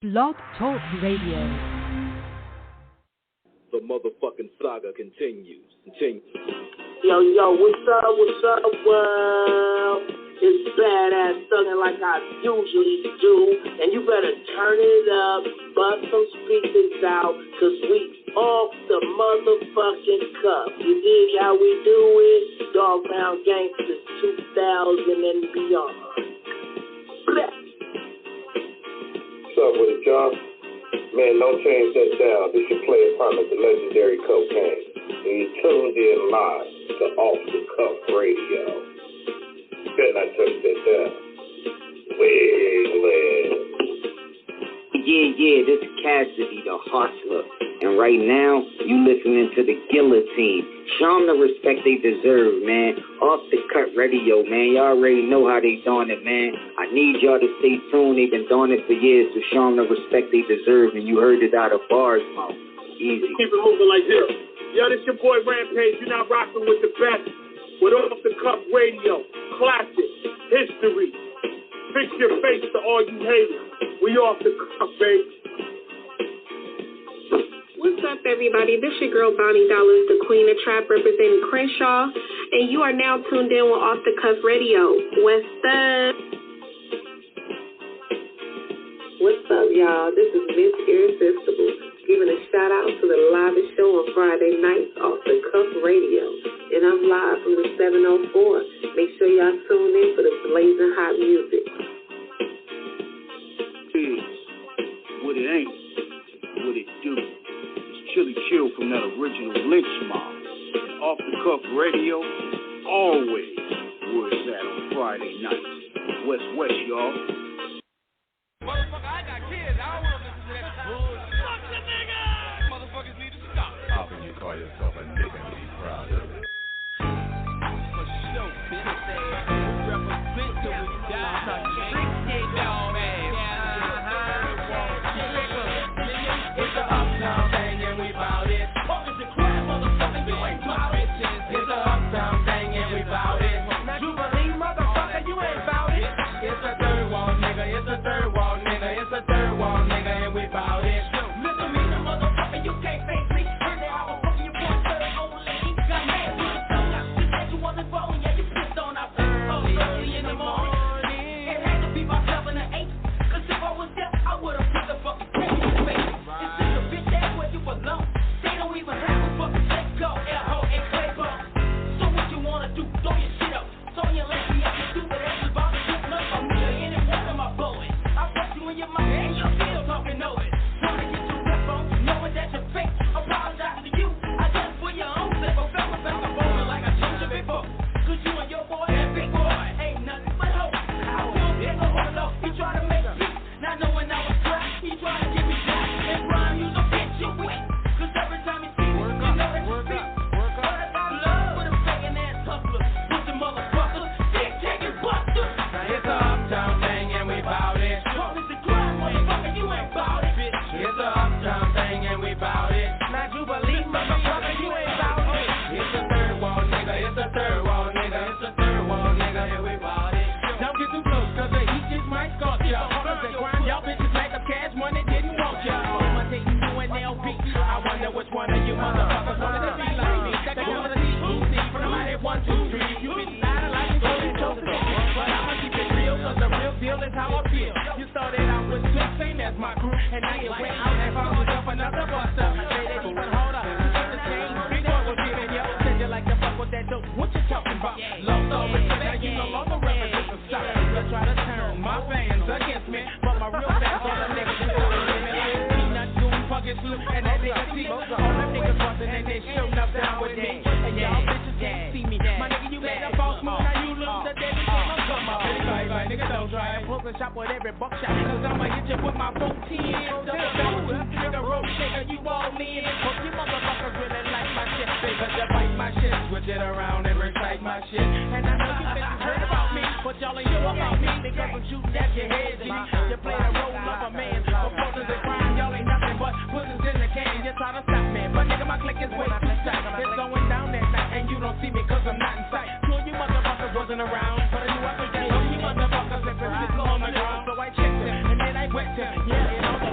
Blog Talk Radio. The motherfucking saga continues. Yo, what's up, world? It's badass thuggin' like I usually do, and you better turn it up, bust some speakers out, cause we off the motherfucking cuff. You dig how we do it? Dog Pound Gangsters 2000 and beyond. Blah. What's up with it, y'all? Man, don't change that down. This your player partner, the legendary Cocaine. And you tuned in live to Off the Cuff Radio. Better not touch that down. Yeah, this is Cassidy, the hustler. And right now, you listening to the Guillotine. Show them the respect they deserve, man. Off the Cut Radio, man. Y'all already know how they doing it, man. I need y'all to stay tuned. They've been doing it for years, so show them the respect they deserve. And you heard it out of bars, mouth. Easy. Keep it moving like this. Yo, this your boy Rampage. You're not rocking with the best. With Off the Cuff Radio. Classic. History. Fix your face to all you haters. We off the cuff, baby. What's up, everybody? This your girl, Bonnie Dollars, the Queen of Trap, representing Crenshaw, and you are now tuned in with Off the Cuff Radio. What's up? What's up, y'all? This is Miss Irresistible, giving a shout out to the livest show on Friday nights, Off the Cuff Radio, and I'm live from the 704. Make sure y'all tune in for the blazing hot music. What it ain't, what it do. It's Chili Chill from that original Lynch Mob. And Off the Cuff Radio, always where it's at on Friday nights. West, y'all. Motherfucker, I got kids. I don't want to listen to that bullshit. Fuck the nigga! Motherfuckers need to stop. How can you call yourself a nigga and be proud of it? For sure, bitch. Represent till we die. Trick dog ass. It's a Uptown thing and we bout it. Focus the crap, motherfucker, you ain't bout it. It's a Uptown thing and we bout it. Jubilee, motherfucker, you ain't bout it. It's a third wall nigga, it's a third wall nigga, it's a third wall nigga and we bout it. Listen me, the motherfucker, you can't face me. Hear me, how a fucking you can't third old lady. Got mad with the tongue out, you said you on the phone, yeah, you pissed on our face. Oh, early in the morning. It had to be my 7 or 8. Cause if I was there, I would've put the fucking crap in your face. It's just a bitch ass where you belong. They don't even have a fucking let go, L-ho, and clay ball. So what you wanna do? Throw your shit up. So you let me have to do whatever about to do. Look for me in and one of my bullets. I put you in your mouth and you're still talking over it. Trying to get your rep on, knowing that you're fake. Apologize to you. I just for your own sake. I fell back the bowling like I told you before. Cause you and your boy, that big boy, ain't nothing but hope. I will get no hold up. He try to make peace. Not knowing I was trapped. He try to give me shot. And Brian, you the bitch, you weak. Cause every time you see me, you know that you speak. But I got love for them faking ass hustlers. Pussy motherfuckers, dick taking busters. Now it's a Uptown thing and we bout it. Police the crime, motherfucker, you ain't bout it. It's a Uptown thing and we bout it. Now Jubilee, motherfucker, you ain't bout it. It's a third wall nigga, it's a third wall nigga, it's a third wall nigga and we bout it. Don't get too close, cause the heat just might scorch ya. Cause the crime, y'all bitches make up cash money, didn't want ya. Imitating UNLV. I wonder which one of you motherfuckers wanted to be like me. They wanna see easy from the mighty 1, 2, 3. You be lying like you told toast to me. But I'ma keep it real, cause the real deal is how I feel. You started out with 2, same as my crew, and now you went out and found yourself another buster. They didn't even hold up. You took the chain, 3 boys was giving you. Said you like to fuck with that dope. What you talking about? Lost all respect, now you no longer represent the stock. They try to turn my fans against me, but my real fans are the niggas who do it. Peanut, goon, fucking sloop, and that nigga see. All them niggas bustin' and they shootin' up down with me. And y'all bitches can't see me. My nigga, you made a false move, now you lose the day before my come up. Like, nigga, don't try and poke a shop with every buckshot. Cause I'ma hit you with my 14. Double double, nigga, roll shaker, you all in. Hope you motherfuckers really like my shit. Because you bite my shit, switch it around and recite my shit. And I know you bitches heard about me, but y'all ain't know about me. Because I'm shooting at your head, G. You play the role of a man. For forces and crime, y'all ain't nothing but pussies in the can. You try to stop me, but nigga, my click is way too tight. It's going down that night, and you don't see me cause I'm not in sight. Sure you motherfuckers wasn't around, but I knew I could get you motherfuckers if it's sitting on the ground. So I checked them, and then I wet them. Yeah, and all the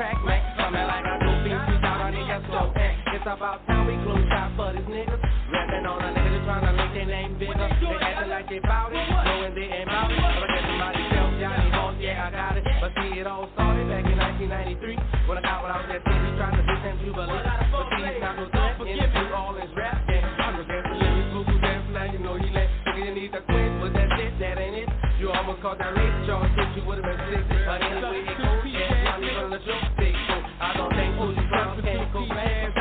track, man. Coming like a goofy, we got our niggas slow. It's about time we close shop for these niggas. Rapping on a nigga just trying to make their name bigger. They acting like they bout it, knowing they ain't bout it. But I guess somebody tells Johnny Boss, yeah, I got it. But see, it all started back in 1993 when I got what I was at TV trying to do them jubilee. But see, it's not no threat, into all this rap. Yeah, I'm the best lyrics, boo-boo dance, now you know he let. Nigga, you need the quiz, but that's it, that ain't it. You almost caught that race charge, since you would've been sick. But anyway, it goes, yeah, Johnny from the joke stick. So I don't think who you from can't go back.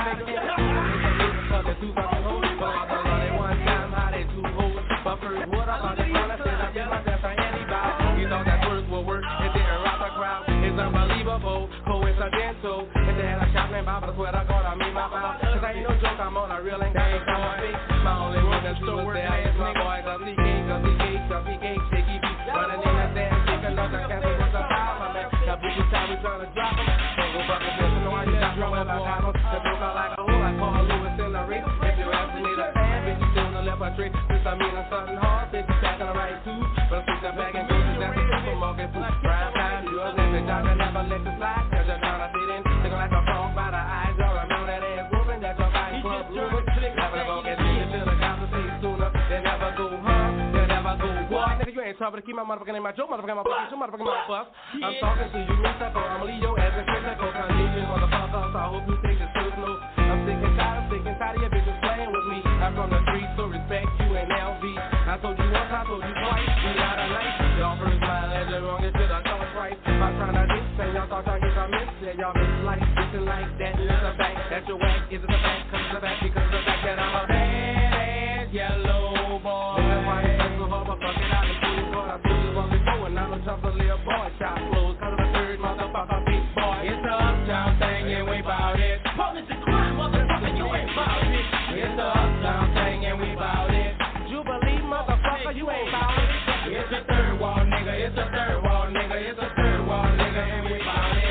Cause two fucking hoes, but I thought they one time how they two hoes. But first, what I thought they wanna say, I did my best for anybody. You thought that work will work, it didn't rock the crowd. It's unbelievable, coincidental. If they had a shop named Bob, I swear to God I made my vow. Cause I ain't no joke, I'm on a real ain't got no time to fake. My only one that's true was there is my boy, cause he gave, shaky beat. Running in that damn chick, another cancer was a power, man. Now bitches time we tryna drop him. Don't go fucking this, no I just drunk when I got him. They broke out like a hole, like Paul Lewis in the race. If you ask me to fan, bitch, you still no left a trick. Since I mean something hard, bitch, you back on the right too. But I switch that back and forth, that's the supermarket food. Prime time, yours and the doctor never let you slide. Cause you're tryna fit in, looking like a frog by the eyes. Y'all remember that ass whooping, that's your body club moving. Having a ball get you till the conversation sooner. They never go hard, they never go what? Nigga, you ain't talking to keep my motherfucking name, my joke, motherfucking my fucking, motherfucking my buff. I'm talking to you, Mr. I'ma leave your ass in critical condition, motherfucker. So I hope you take this personal. I'm sick and tired of your bitches playing with me. I'm from the streets, so respect UNLV. I told you once, I told you twice. We got a night. Y'all first line, as you're wrong, it's till I thought right. I'm trying to diss, and y'all thought y'all get some miss. Yeah, y'all miss like, listen like that. It's a fact that your whack is a fact. Cause it's a fact because of the fact that I'm a badass yellow boy. That's why you ain't so hard, but fuck it out and pull it hard. I told you about before, and I'm a chump of little boy. Shop closed, cause I'm a third motherfucker, big boy. It's the Uptown thing, and we bout it. Police and crime, motherfucker, you ain't bout it. It's the Uptown thing, and we bout it. Jubilee, motherfucker, you ain't bout it. It's a third wall, nigga, it's a third wall, nigga, it's a third wall, nigga, and we bout it.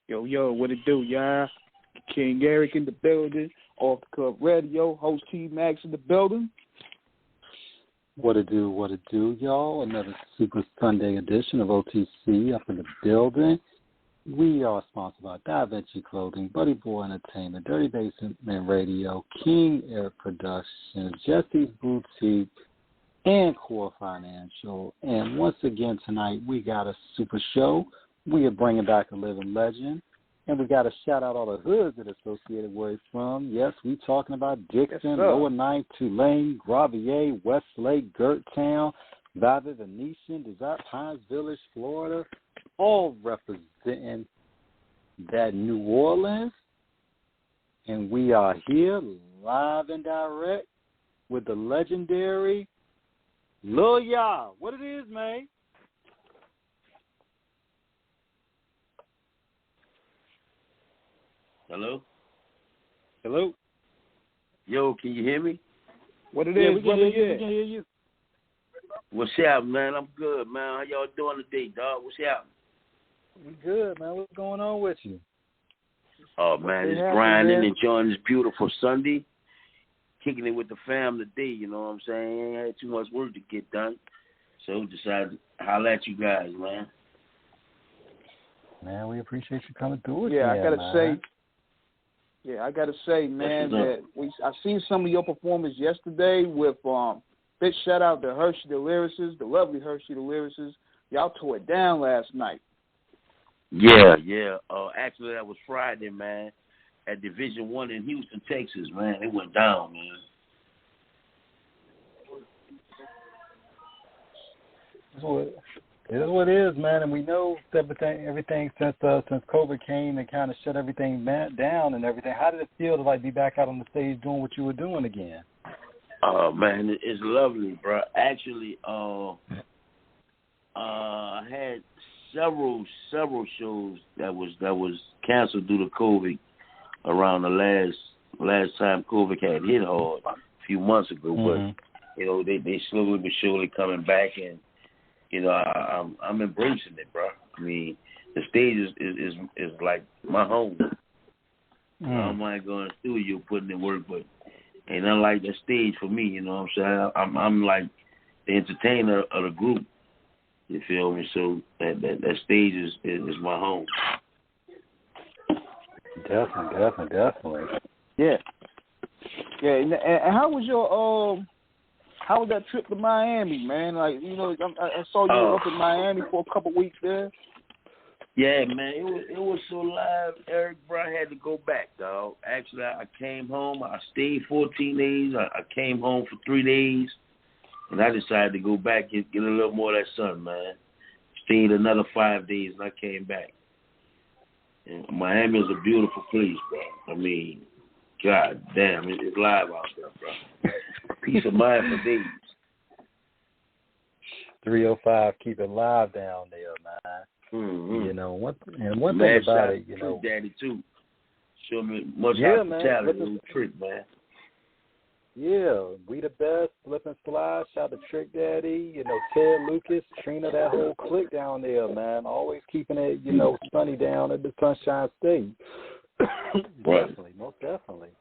Yo, what it do, y'all? King Eric in the building, Off the Cuff Radio, host T-Max in the building. What it do, y'all? Another Super Sunday edition of OTC up in the building. We are sponsored by Da Vinci Clothing, Buddy Boy Entertainment, Dirty Basement Radio, King Eric Productions, Jesse's Boutique, and Core Financial. And once again tonight, we got a super show. We are bringing back a living legend, and we got to shout out all the hoods that are associated where he's from. Yes, we talking about Dixon, Lower Ninth, Tulane, Gravier, Westlake, Gerttown, Valley, Venetian, Desert Pines Village, Florida, all representing that New Orleans. And we are here live and direct with the legendary Lil Ya. What it is, man? Hello? Hello? Yo, can you hear me? What it is, we can hear you. What's up, man? I'm good, man. How y'all doing today, dog? What's up? We good, man. What's going on with you? Oh, man, just grinding, enjoying this beautiful Sunday. Kicking it with the fam today, you know what I'm saying? Ain't had too much work to get done. So decided to holler at you guys, man. Man, we appreciate you coming through. Yeah, I gotta say, man, that I seen some of your performance yesterday with big shout out to Hershey the Lyricist, the lovely Hershey the Lyricist. Y'all tore it down last night. Yeah. Actually, that was Friday, man, at Division 1 in Houston, Texas, man. It went down, man. It is what it is, man, and we know everything since COVID came and kind of shut everything down and everything. How did it feel to like be back out on the stage doing what you were doing again? Oh man, it's lovely, bro. Actually, I had several shows that was canceled due to COVID around the last time COVID had hit hard a few months ago. But you know, they slowly but surely coming back, and you know, I'm embracing it, bro. I mean, the stage is like my home. I don't mind going to the studio, putting in work, but ain't nothing like that stage for me. You know what I'm saying? I'm like the entertainer of the group. You feel me? So that stage is my home. Definitely. Yeah. And how was that trip to Miami, man? Like, you know, I saw you up in Miami for a couple weeks there. Yeah, man, it was so live, Eric, bro. I had to go back, dog. Actually, I came home. I stayed 14 days. I came home for 3 days, and I decided to go back and get a little more of that sun, man. Stayed another 5 days, and I came back. And Miami is a beautiful place, bro. I mean, God damn, it's live out there, bro. Peace of mind for days. 305, keep it live down there, man. Mm-hmm. You know, one thing about it, you know. Daddy too. Show me much man. hospitality, little trick, man. Yeah, we the best. Slip and slide. Shout to Trick Daddy. You know, Ted, Lucas, Trina, that whole clique down there, man. Always keeping it, you know, sunny down at the Sunshine State. Definitely, most definitely.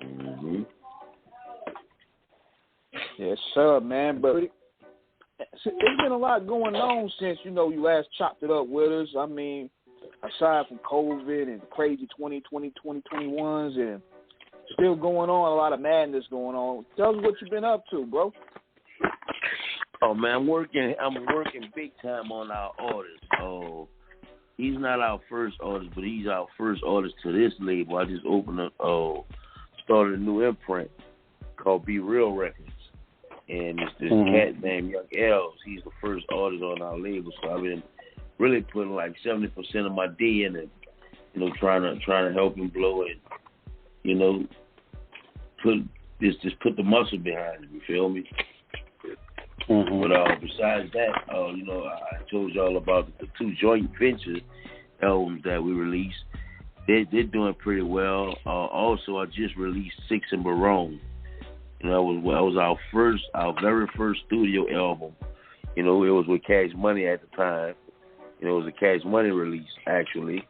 Mm-hmm. Yes, sir, man. But there's been a lot going on since, you know, you last chopped it up with us. I mean, aside from COVID and crazy 2020, 2021s, and still going on, a lot of madness going on. Tell us what you've been up to, bro. Oh, man, I'm working big time on our artist. Oh, he's not our first artist, but he's our first artist to this label. I just started a new imprint called Be Real Records. And it's this cat named Young Els. He's the first artist on our label, so I've been really putting like 70% of my day in it, you know, trying to help him blow it, you know, put the muscle behind it. You feel me? But besides that, you know, I told y'all about the 2 joint venture albums that we released. They're doing pretty well. Also, I just released 6 in Barone. You know, that was our very first studio album. You know, it was with Cash Money at the time. You know, it was a Cash Money release actually,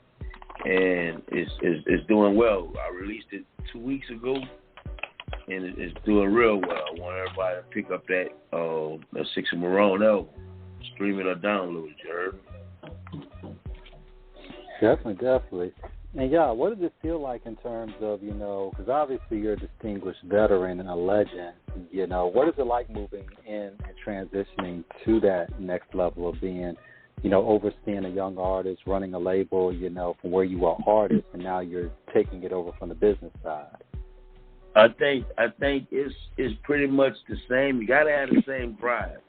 and it's doing well. I released it 2 weeks ago, and it's doing real well. I want everybody to pick up that 6 in Barone album, stream it or download it. You heard? Definitely. And, yeah, what does it feel like in terms of, you know, because obviously you're a distinguished veteran and a legend, you know, what is it like moving in and transitioning to that next level of being, you know, overseeing a young artist, running a label, you know, from where you were artist, and now you're taking it over from the business side? I think it's pretty much the same. You got to have the same drive,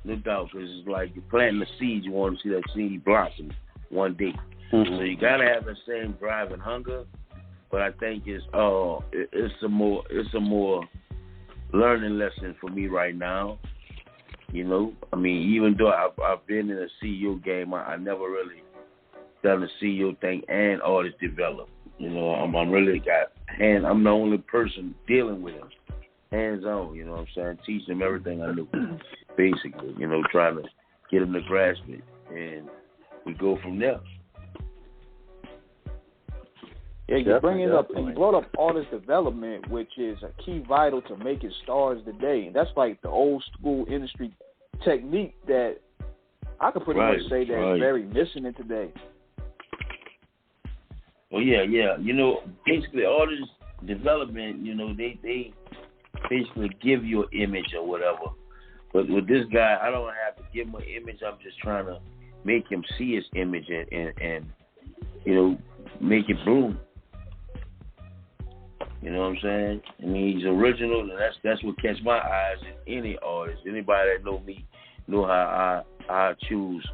no doubt, because it's like you're planting the seed. You want to see that seed blossom one day. So you gotta have the same drive and hunger, but I think it's a more learning lesson for me right now. You know, I mean, even though I've been in the CEO game, I never really done the CEO thing and artist develop. You know, I'm the only person dealing with him, hands on. You know what I'm saying? Teach him everything I knew, basically. You know, trying to get him to grasp it, and we go from there. Yeah, you brought up artist development, which is a key vital to making stars today. And that's like the old school industry technique that I could pretty much say that is very missing in today. Well, yeah. You know, basically artist development, you know, they basically give you an image or whatever. But with this guy, I don't have to give him an image. I'm just trying to make him see his image and you know, make it bloom. You know what I'm saying? I mean, he's original, and that's what catch my eyes in any artist. Anybody that know me know how I choose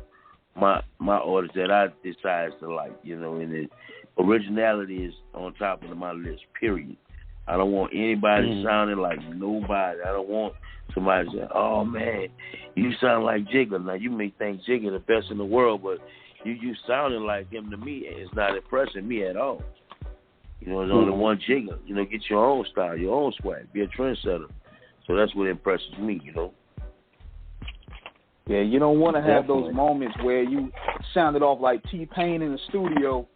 my artists that I decide to like, and the originality is on top of my list, period. I don't want anybody sounding like nobody. I don't want somebody saying, oh, man, you sound like Jigga. Now, you may think Jigga the best in the world, but you sounding like him to me, it's not impressing me at all. There's only one Jigga. Get your own style, your own swag. Be a trendsetter. So that's what impresses me, Yeah, you don't want to have those moments where you sounded off like T-Pain in the studio.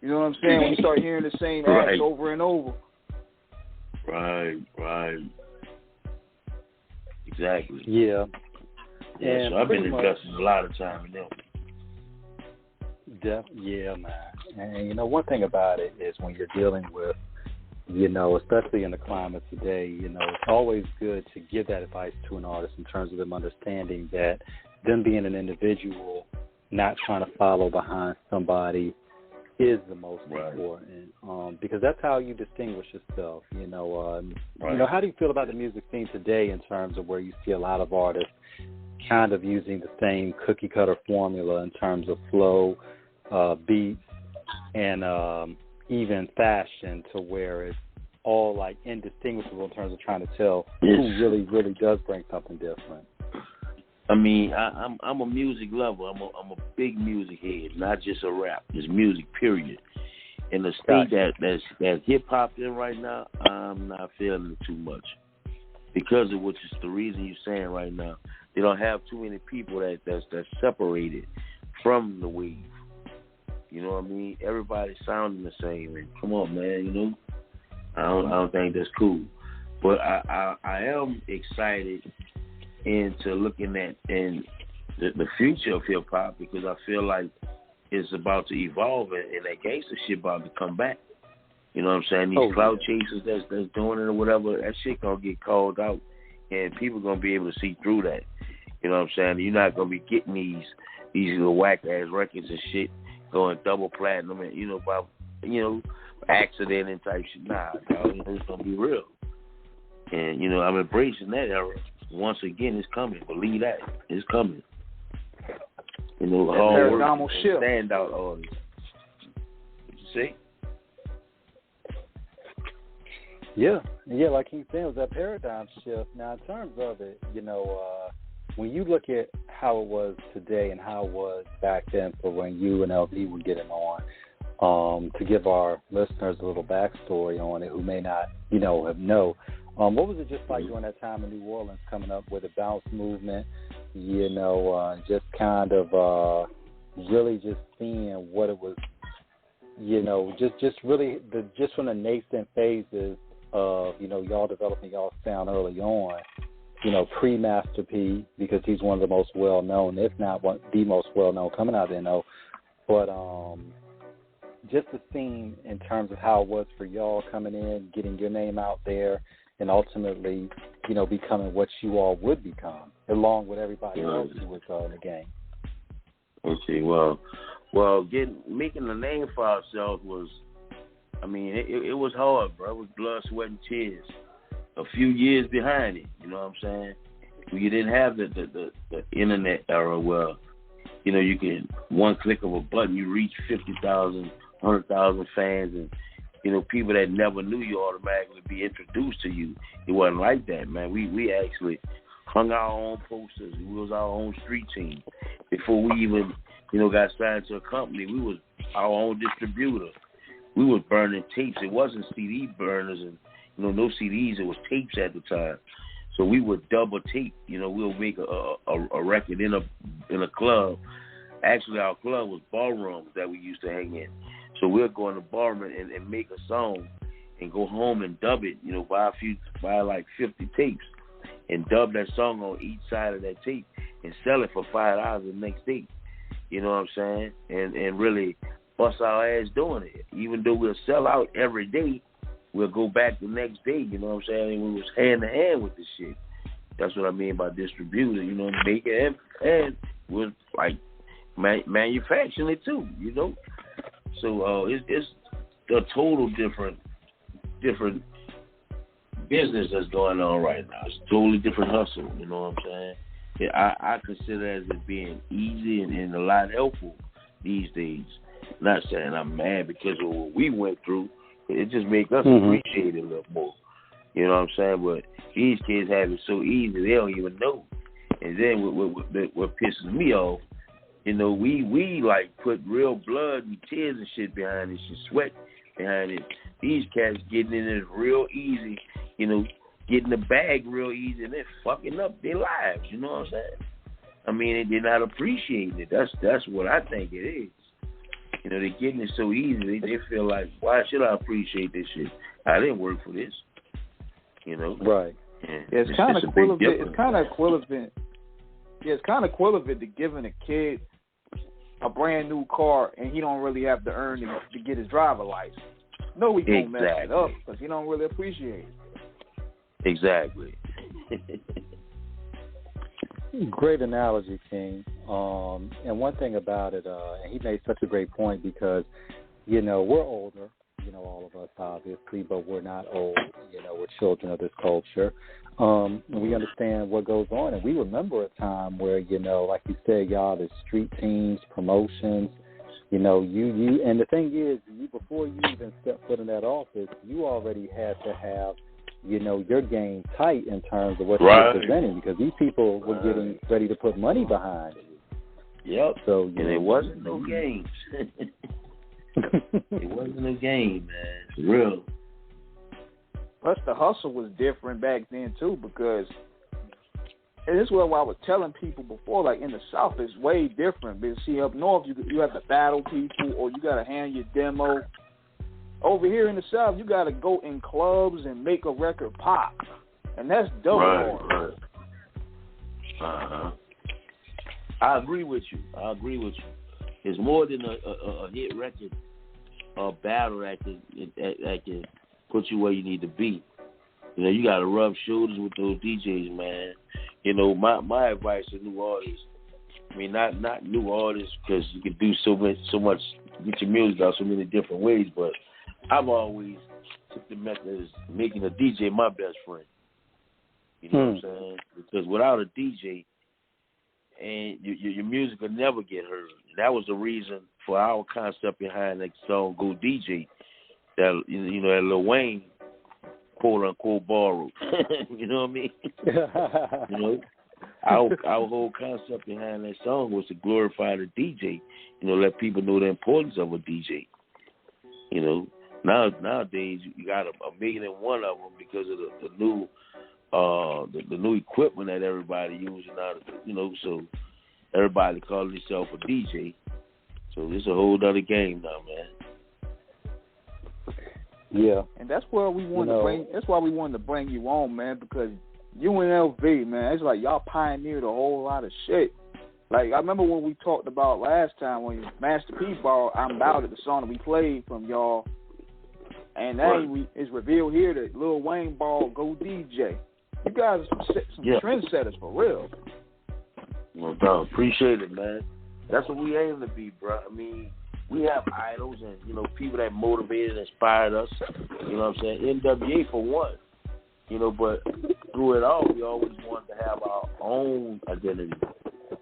You know what I'm saying? When you start hearing the same acts over and over. Right. Exactly. Yeah. Yeah, so I've been investing a lot of time in them. Yeah, man. And, one thing about it is when you're dealing with, especially in the climate today, it's always good to give that advice to an artist in terms of them understanding that them being an individual, not trying to follow behind somebody is the most important, because that's how you distinguish yourself. How do you feel about the music scene today in terms of where you see a lot of artists kind of using the same cookie cutter formula in terms of flow, beats, and even fashion, to where it's all like indistinguishable in terms of trying to tell who really does bring something different? I mean, I'm a music lover. I'm a big music head, not just a rap. It's music, period. In the state that hip hop in right now, I'm not feeling it too much, because of which is the reason you're saying right now. They don't have too many people that's separated from the wave. You know what I mean? Everybody's sounding the same. And come on, man. I don't think that's cool. But I am excited into looking at the future of hip hop, because I feel like it's about to evolve and that gangster shit about to come back. You know what I'm saying? These clout chasers that's doing it or whatever, that shit gonna get called out, and people gonna be able to see through that. You know what I'm saying? You're not gonna be getting these little whack ass records and shit going double platinum and by accident and type shit. Nah, dog, it's gonna be real. And I'm embracing that era. Once again, it's coming. Believe that. It's coming. Hard work, standout artists. You see? Yeah, like he said, it was that paradigm shift. Now, in terms of it, when you look at how it was today and how it was back then for when UNLV were getting on, to give our listeners a little backstory on it who may not, know, what was it just like during that time in New Orleans, coming up with a bounce movement, just kind of really just seeing what it was, just really just from the nascent phases of, y'all developing y'all sound early on, pre-Master P, because he's one of the most well-known, if not the most well-known coming out of NO, but just the scene in terms of how it was for y'all coming in, getting your name out there, and ultimately, becoming what you all would become, along with everybody else who was in the game. Okay, well, making a name for ourselves was, it was hard, bro. It was blood, sweat, and tears. A few years behind it, you know what I'm saying? You didn't have the internet era where, you can, one click of a button, you reach 50,000, 100,000 fans, and people that never knew you automatically be introduced to you. It wasn't like that, man. We actually hung our own posters. We was our own street team. Before we even, got signed to a company, we was our own distributor. We was burning tapes. It wasn't CD burners and, no CDs. It was tapes at the time. So we would double tape. We'll make a record in a club. Actually, our club was ballrooms that we used to hang in. So we'll go in the barroom and make a song and go home and dub it, buy like 50 tapes and dub that song on each side of that tape and sell it for $5 the next day. You know what I'm saying? And really bust our ass doing it. Even though we'll sell out every day, we'll go back the next day, you know what I'm saying? And we was hand to hand with this shit. That's what I mean by distributor, make it and was like manufacturing it too, So it's a total different business that's going on right now. It's a totally different hustle, you know what I'm saying? I consider it as it being easy and a lot helpful these days. Not saying I'm mad because of what we went through. It just makes us appreciate it a little more. You know what I'm saying? But these kids have it so easy, they don't even know. And then what pisses me off, you know, we like put real blood and tears and shit behind this shit, sweat behind it. These cats getting in it real easy, you know, getting the bag real easy, and they're fucking up their lives. You know what I'm saying? I mean, they're not appreciating it. That's what I think it is. You know, they're getting it so easy. They feel like, why should I appreciate this shit? I didn't work for this. You know, right? Yeah, it's kind of equivalent. It's kind of equivalent. Yeah, it's kind of equivalent to giving a kid a brand new car and he don't really have to earn it to get his driver license. No, we gonna mess it up because he don't really appreciate it. Exactly. Great analogy, King. And one thing about it, and he made such a great point because, you know, we're older, you know, all of us obviously, but we're not old. You know, we're children of this culture. And we understand what goes on, and we remember a time where, you know, like you said, y'all, there's street teams, promotions. You know, you, and the thing is, before you even step foot in that office, you already had to have, you know, your game tight in terms of what you're presenting, because these people were getting ready to put money behind it. Yep. So, and it wasn't no games. It wasn't no game, man. It's real. Plus, the hustle was different back then too, because and this is what I was telling people before. Like in the South, it's way different. Because see, up north, you have to battle people, or you got to hand your demo. Over here in the South, you got to go in clubs and make a record pop, and that's dope. Right. I agree with you. It's more than a hit record or battle that can put you where you need to be. You know, you got to rub shoulders with those DJs, man. You know, my advice to new artists, I mean, not new artists, because you can do so much, get your music out so many different ways, but I've always took the method as making a DJ my best friend. You know what I'm saying? Because without a DJ, and your music will never get heard. That was the reason for our concept behind that song "Go DJ." That you know that Lil Wayne quote unquote borrowed. You know what I mean? You know, our whole concept behind that song was to glorify the DJ. You know, let people know the importance of a DJ. You know, nowadays you got a million and one of them because of the new equipment that everybody using now. You know, so everybody calling themselves a DJ. So this is a whole other game now, man. Yeah, and that's where we wanted to bring. That's why we wanted to bring you on, man, because UNLV, man, it's like y'all pioneered a whole lot of shit. Like I remember when we talked about last time when Master P borrowed "I'm About It," the song that we played from y'all, and now it's revealed here that Lil Wayne borrowed "Go DJ." You guys are some trendsetters for real. No doubt, appreciate it, man. That's what we aim to be, bro. I mean, we have idols and, you know, people that motivated and inspired us. You know what I'm saying? NWA for one. You know, but through it all, we always wanted to have our own identity.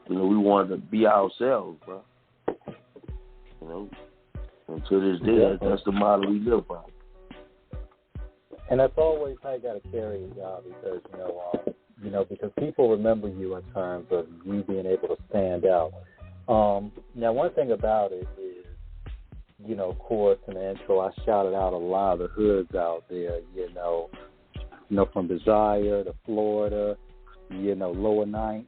You know, we wanted to be ourselves, bro. You know, and to this day, that's the model we live by. And that's always how you got to carry it, y'all, because, because people remember you in terms of you being able to stand out. Now, one thing about it is, you know, of course, in the intro, I shouted out a lot of the hoods out there, you know, from Desire to Florida, you know, Lower Ninth.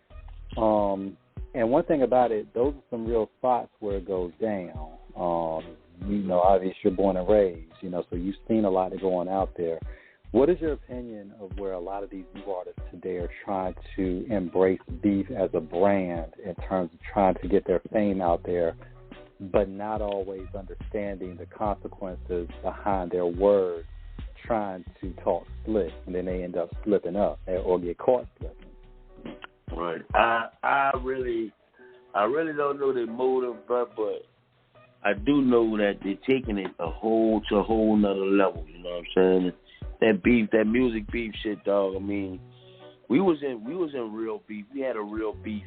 And one thing about it, those are some real spots where it goes down. You know, obviously you're born and raised, you know, so you've seen a lot of going out there. What is your opinion of where a lot of these new artists today are trying to embrace beef as a brand in terms of trying to get their fame out there, but not always understanding the consequences behind their words, trying to talk slick, and then they end up slipping up or get caught slipping? Right. I really don't know their motive, but I do know that they're taking it to a whole nother level. You know what I'm saying? That beef, that music beef shit, dog. I mean, We was in real beef. We had a real beef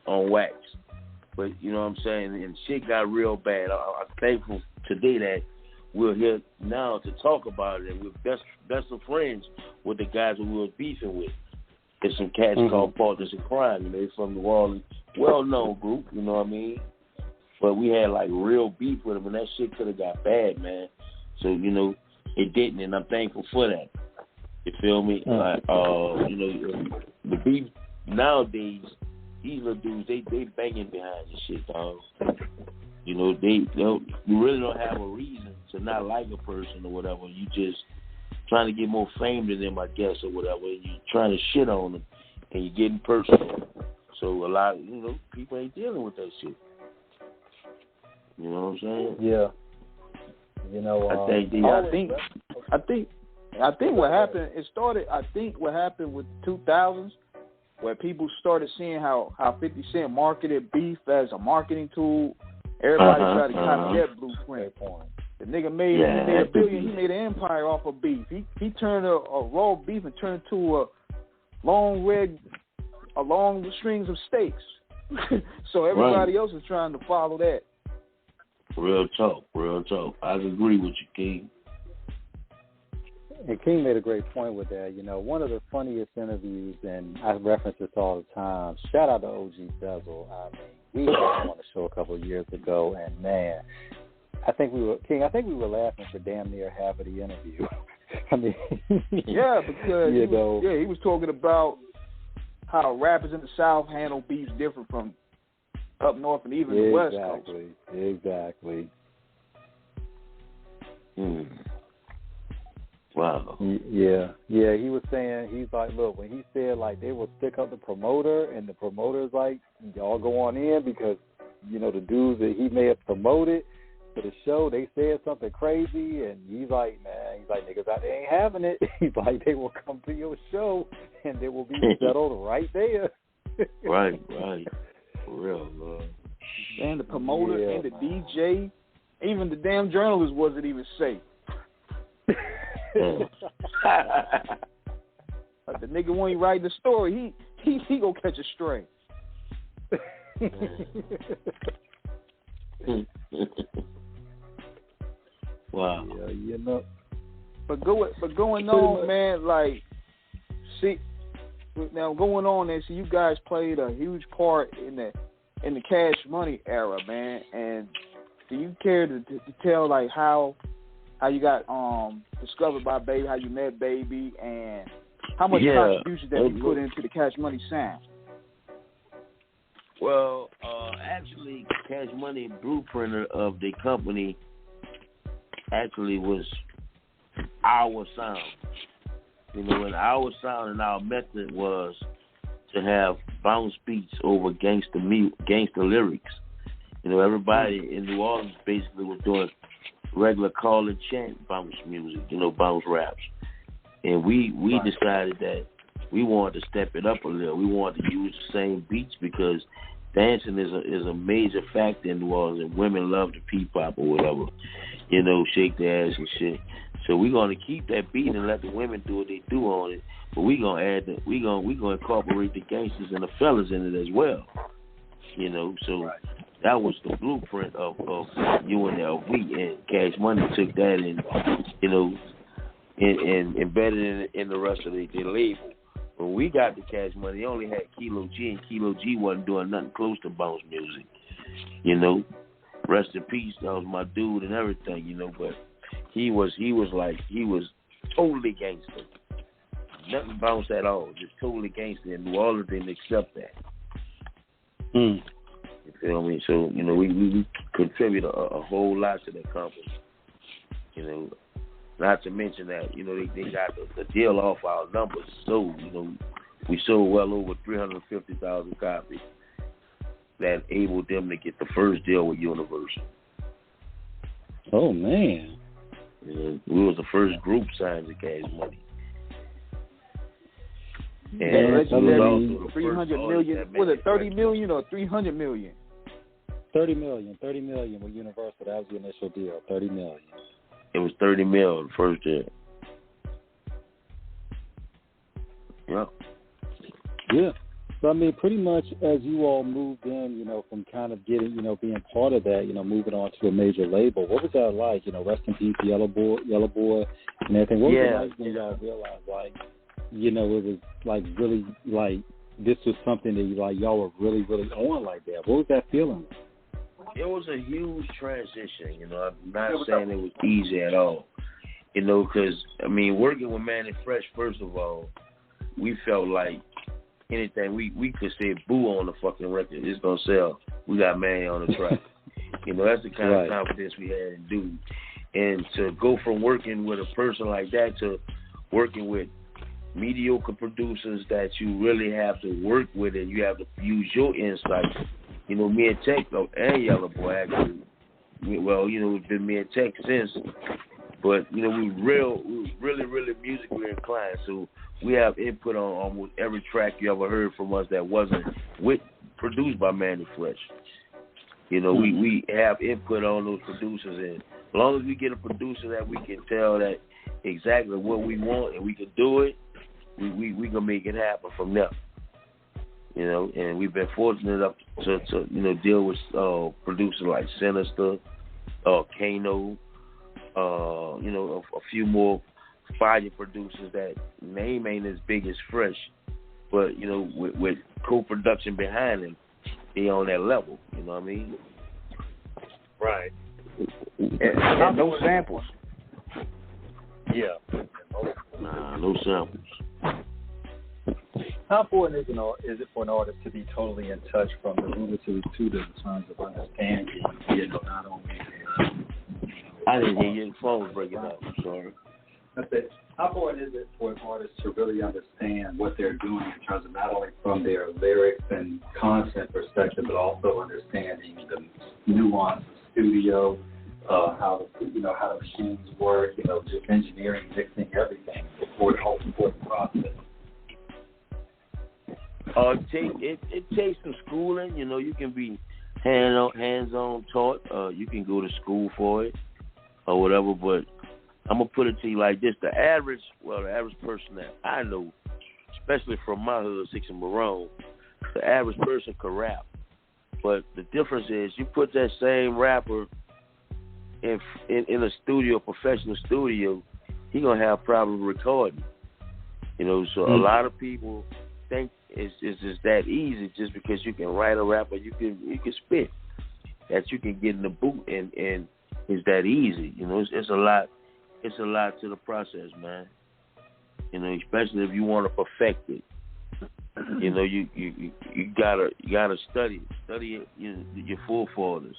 on wax. But you know what I'm saying? And shit got real bad. I'm thankful today that we're here now to talk about it, and we're best of friends with the guys who we were beefing with. There's some cats called Partners in Crime, and they're from New Orleans, well-known group, you know what I mean? But we had like real beef with them, and that shit could have got bad, man. So, you know, it didn't, and I'm thankful for that. You feel me? Like, you know, the beef nowadays, these little dudes, they banging behind this shit, dog. You know, you really don't have a reason to not like a person or whatever. You just trying to get more fame than them, I guess, or whatever. You trying to shit on them, and you're getting personal. So a lot of, you know, people ain't dealing with that shit. You know what I'm saying? Yeah. You know, I think what happened, it started, I think what happened with the 2000s, where people started seeing how 50 Cent marketed beef as a marketing tool. Everybody tried to copy that blueprint. The nigga made a billion. He made an empire off of beef. He turned a raw beef and turned into a long strings of steaks. So everybody else is trying to follow that. Real talk. I agree with you, King. And King made a great point with that. You know, one of the funniest interviews, and I reference this all the time, shout out to OG Bezel. I mean, we had him on the show a couple of years ago, and man, I think we were laughing for damn near half of the interview. I mean, yeah, because he was talking about how rappers in the South handle beef different from up north and even the West Coast. Exactly. Wow. Yeah. He was saying, he's like, look, when he said like they will stick up the promoter, and the promoter's like, y'all go on in because, you know, the dudes that he may have promoted for the show, they said something crazy, and he's like, niggas out there ain't having it. He's like, they will come to your show and they will be settled right there. Right. For real, man. And the promoter and the DJ, even the damn journalist wasn't even safe. Like the nigga when he write the story, he gonna catch a stray. Wow. Yeah, you know. But going on, man, like, see, now going on there, see, you guys played a huge part in the Cash Money era, man. And do you care to tell like how you got discovered by Baby, how you met Baby, and how much contribution that you put into the Cash Money sound? Well, actually, Cash Money blueprint of the company actually was our sound. You know, and our sound and our method was to have bounce beats over gangster lyrics. You know, everybody in New Orleans basically was doing regular call and chant bounce music, you know, bounce raps. And we decided that we wanted to step it up a little. We wanted to use the same beats because dancing is a major factor in New Orleans, and women love the P-pop or whatever, you know, shake their ass and shit. So we're gonna keep that beat and let the women do what they do on it, but we gonna incorporate the gangsters and the fellas in it as well, you know. So that was the blueprint of UNLV, and Cash Money took that and, you know, and embedded it in the rest of the label. When we got the Cash Money, they only had Kilo G, and Kilo G wasn't doing nothing close to bounce music, you know. Rest in peace, that was my dude and everything, you know. But he was totally gangster, nothing bounce at all, just totally gangster, and New Orleans didn't accept that. You feel me? So, you know, we contribute a whole lot to that company, you know. Not to mention that, you know, they got the deal off our numbers. So, you know, we sold well over 350,000 copies that enabled them to get the first deal with Universal. Oh, man. We was the first group signed to Cash Money. And we was also the 300 million. Was it 30 million or 300 million? 30 million with Universal. That was the initial deal. 30 million. It was 30 mil the first year. Yep. Yeah. So, I mean, pretty much as you all moved in, you know, from kind of getting, you know, being part of that, you know, moving on to a major label, what was that like? You know, rest in peace, Yellow Boy, and everything. What was it like when y'all realized, like, you know, it was, like, really, like, this was something that, like, y'all were really, really on like that? What was that feeling? It was a huge transition, you know. I'm not saying it was easy at all, you know, because, I mean, working with Manny Fresh, first of all, we felt like anything we could say boo on the fucking record, it's gonna sell. We got Manny on the track. You know, that's the kind of confidence we had in dude. And to go from working with a person like that to working with mediocre producers that you really have to work with and you have to use your insight. You know, me and Tech and Yellow Boy actually, well, you know, it's been me and Tech since. But, you know, we really musically inclined. So we have input on almost every track you ever heard from us that wasn't produced by Manny Fresh. You know, we have input on those producers. And as long as we get a producer that we can tell that exactly what we want and we can do it, we going to make it happen from there. You know, and we've been fortunate enough to you know, deal with producers like Sinister, Kano, you know, a few more fire producers that name ain't as big as Fresh, but, you know, with co-production behind them, they on that level, you know what I mean? Right. And no samples. Yeah. Nah, no samples. How important is it for an artist to be totally in touch from the rooter to the tutor in terms of understanding, you know, not only I didn't hear you. The phone was breaking up. I'm sorry. I said, how important is it for an artist to really understand what they're doing in terms of not only from their lyrics and content perspective, but also understanding the nuance of studio, how the machines work, you know, just engineering, mixing, everything before the process? It takes some schooling. You know, you can be hands-on taught. You can go to school for it or whatever, but I'm going to put it to you like this. The average person that I know, especially from my hood, 6 and Marone, the average person can rap. But the difference is you put that same rapper in a studio, professional studio, he going to have problems recording. You know, so a lot of people think it's just that easy just because you can write a rap or you can spit, that you can get in the booth and it's that easy. You know, it's a lot to the process, man. You know, especially if you want to perfect it. You know, you gotta study it, you know, your forefathers.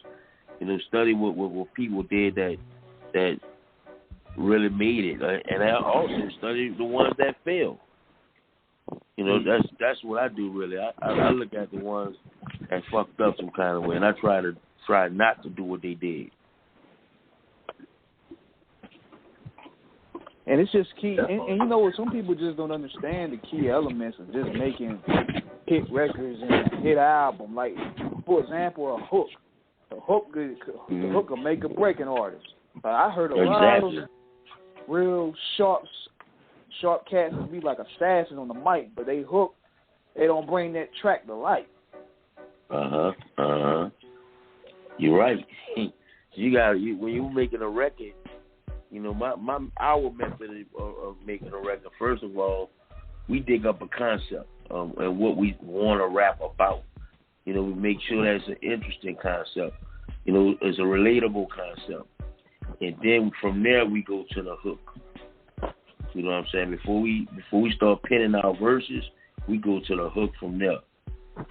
You know, study what people did that really made it, and I also study the ones that failed. You know, that's what I do really. I look at the ones that fucked up some kind of way, and I try not to do what they did. And it's just key. And you know what? Some people just don't understand the key elements of just making hit records and a hit album. Like, for example, a hook. The hook will make or break an artist. I heard a lot of real sharp cats be like assassins on the mic, but they don't bring that track to life. You're right. When you're making a record, you know, our method of making a record, first of all, we dig up a concept and what we want to rap about. You know, we make sure that's an interesting concept. You know, it's a relatable concept. And then from there we go to the hook. You know what I'm saying? Before we start penning our verses, we go to the hook from there.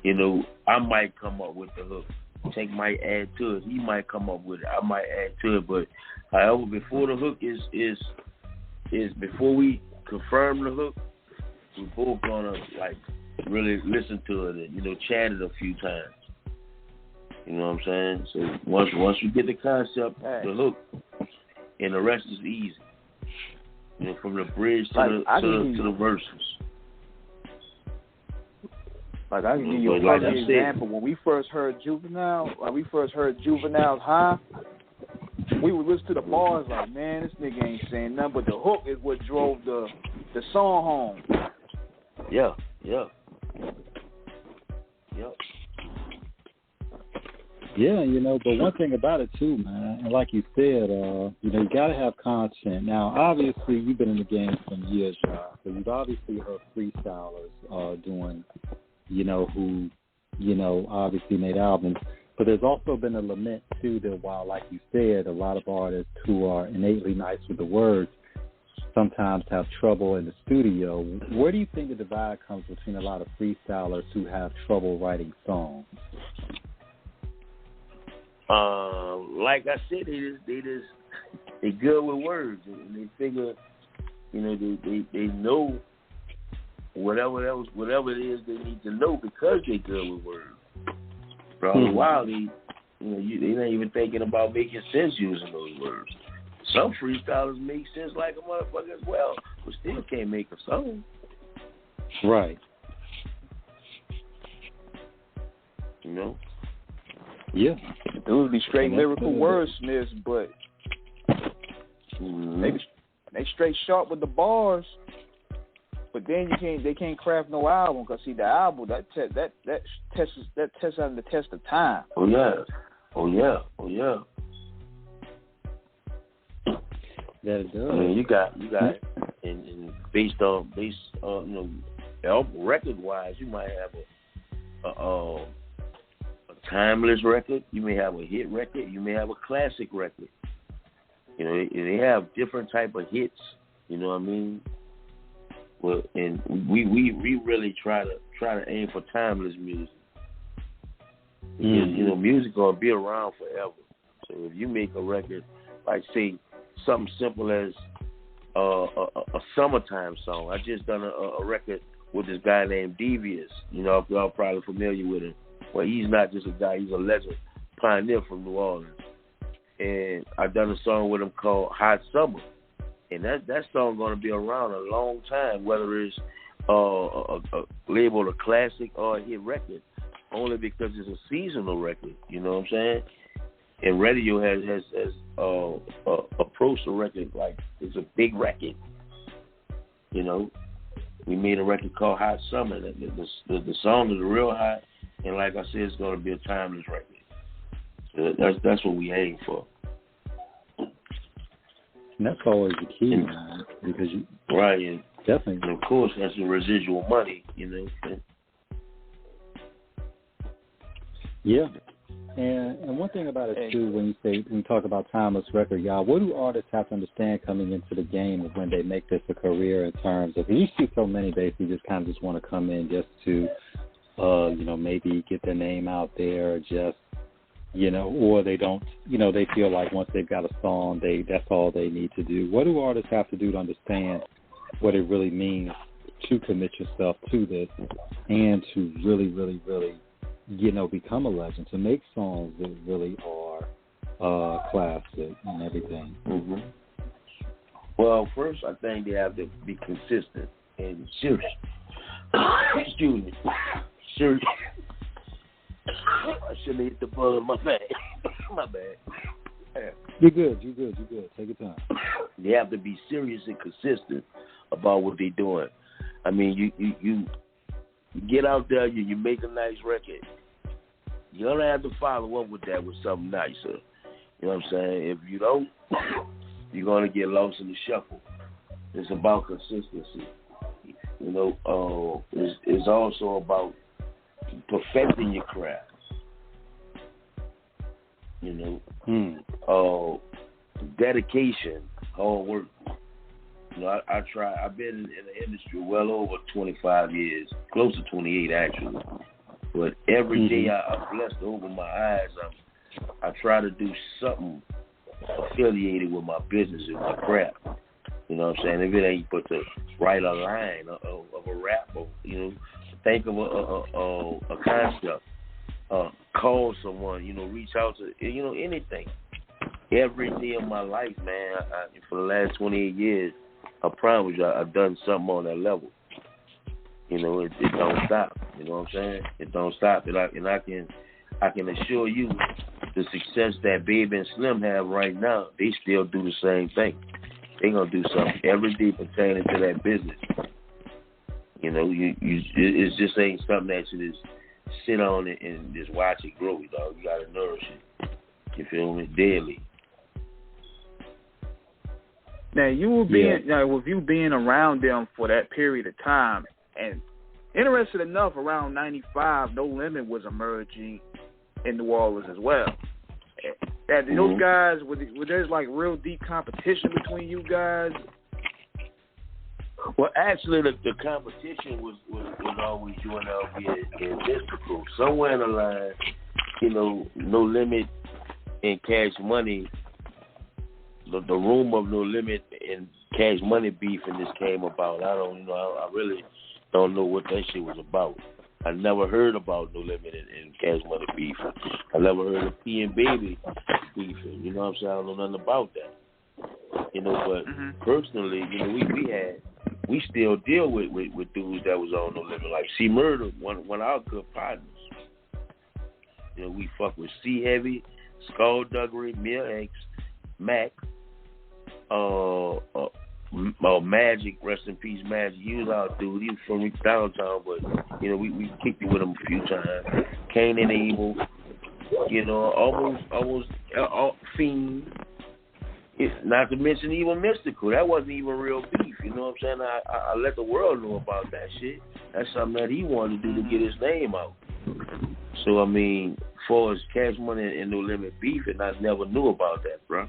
You know, I might come up with the hook. Tank might add to it. He might come up with it. I might add to it. But however, before the hook is before we confirm the hook, we're both gonna like really listen to it and, you know, chat it a few times. You know what I'm saying? So once we get the concept, the hook, and the rest is easy. You know, from the bridge to the verses. Like, I can give you a perfect example. When we first heard Juvenile's High, we would listen to the bars like, man, this nigga ain't saying nothing, but the hook is what drove the song home. Yeah. Yep. Yeah, but one thing about it too, man, and like you said, you gotta have content. Now, obviously, you've been in the game some years, y'all, so you've obviously heard freestylers doing, who, obviously made albums. But there's also been a lament too that while, like you said, a lot of artists who are innately nice with the words sometimes have trouble in the studio. Where do you think the divide comes between a lot of freestylers who have trouble writing songs? Like I said, they good with words, and they figure, they know whatever it is they need to know because they good with words. For a while, they not even thinking about making sense using those words. Some freestylers make sense like a motherfucker as well, but still can't make a song. Right. Yeah. Those be straight lyrical wordsmiths, but they straight sharp with the bars. But then they can't craft no album, because see, the album that tests under the test of time. Oh yeah. That it does. I mean, you got and based on record wise, you might have a timeless record. You may have a hit record. You may have a classic record. They have different type of hits. You know what I mean? Well, and we really try to aim for timeless music, because music gonna be around forever. So if you make a record, like say something simple as a summertime song. I just done a record with this guy named Devious. Y'all probably familiar with him. Well, he's not just a guy; he's a legend, pioneer from New Orleans. And I done a song with him called Hot Summer. And that song going to be around a long time, whether it's labeled a classic or a hit record, only because it's a seasonal record. You know what I'm saying? And radio has approached the record like it's a big record. We made a record called Hot Summer. The song is real hot, and like I said, it's going to be a timeless record. So that's what we aim for. And that's always the key, man, because you and definitely. And of course, that's the residual money, Yeah, and one thing about it too, when you talk about timeless record, y'all, what do artists have to understand coming into the game when they make this a career in terms of? You see so many basically just kind of just want to come in just to, maybe get their name out there, just. Or they don't, they feel like once they've got a song, that's all they need to do. What do artists have to do to understand what it really means to commit yourself to this and to really, really, really, become a legend, to make songs that really are classic and everything? Mm-hmm. Well, first, I think they have to be consistent and serious. Excuse me. Serious. I shouldn't hit the buzz. My bad. My bad. Yeah. You're good. Take your time. They have to be serious and consistent about what they're doing. I mean, you get out there, you make a nice record. You're going to have to follow up with that with something nicer. You know what I'm saying? If you don't, you're going to get lost in the shuffle. It's about consistency. It's also about perfecting your craft. Dedication, hard work. I try. I've been in the industry well over 25 years, close to 28 actually. But every day I'm blessed to open my eyes. I try to do something affiliated with my business and my craft. You know what I'm saying? If it ain't but to write a line of a rap, or think of a concept, call someone, reach out to, anything. Every day of my life, man, for the last 28 years, I promise you, I've done something on that level. It don't stop. You know what I'm saying? It don't stop. And I can assure you, the success that Baby and Slim have right now, they still do the same thing. They gonna do something every day pertaining to that business. It just ain't something that you just sit on it and just watch it grow, dog. You gotta nourish it. You feel me? Daily. Now you were being, with you being around them for that period of time, and interested enough, around '95, No Limit was emerging in New Orleans as well. That those guys, were there's like real deep competition between you guys? Well, actually, the competition was always UNLV and Mystical. Somewhere in the line, No Limit and Cash Money, the rumor of No Limit and Cash Money beef and this came about. I really don't know what that shit was about. I never heard about No Limit and Cash Money beef. I never heard of P and Baby beefing. You know what I'm saying? I don't know nothing about that. But personally, we still deal with dudes that was on No Limit. Like C Murder, one of our good partners. We fuck with C Heavy, Skullduggery, Mill X, Mac, Magic, rest in peace, Magic. He was our dude. He was from downtown, but we kicked it with him a few times. Kane and Evil, almost Fiend. Not to mention even Mystical. That wasn't even real beef. You know what I'm saying? I let the world know about that shit. That's something that he wanted to do to get his name out. So as far as Cash Money and No Limit beef, and I never knew about that, bro.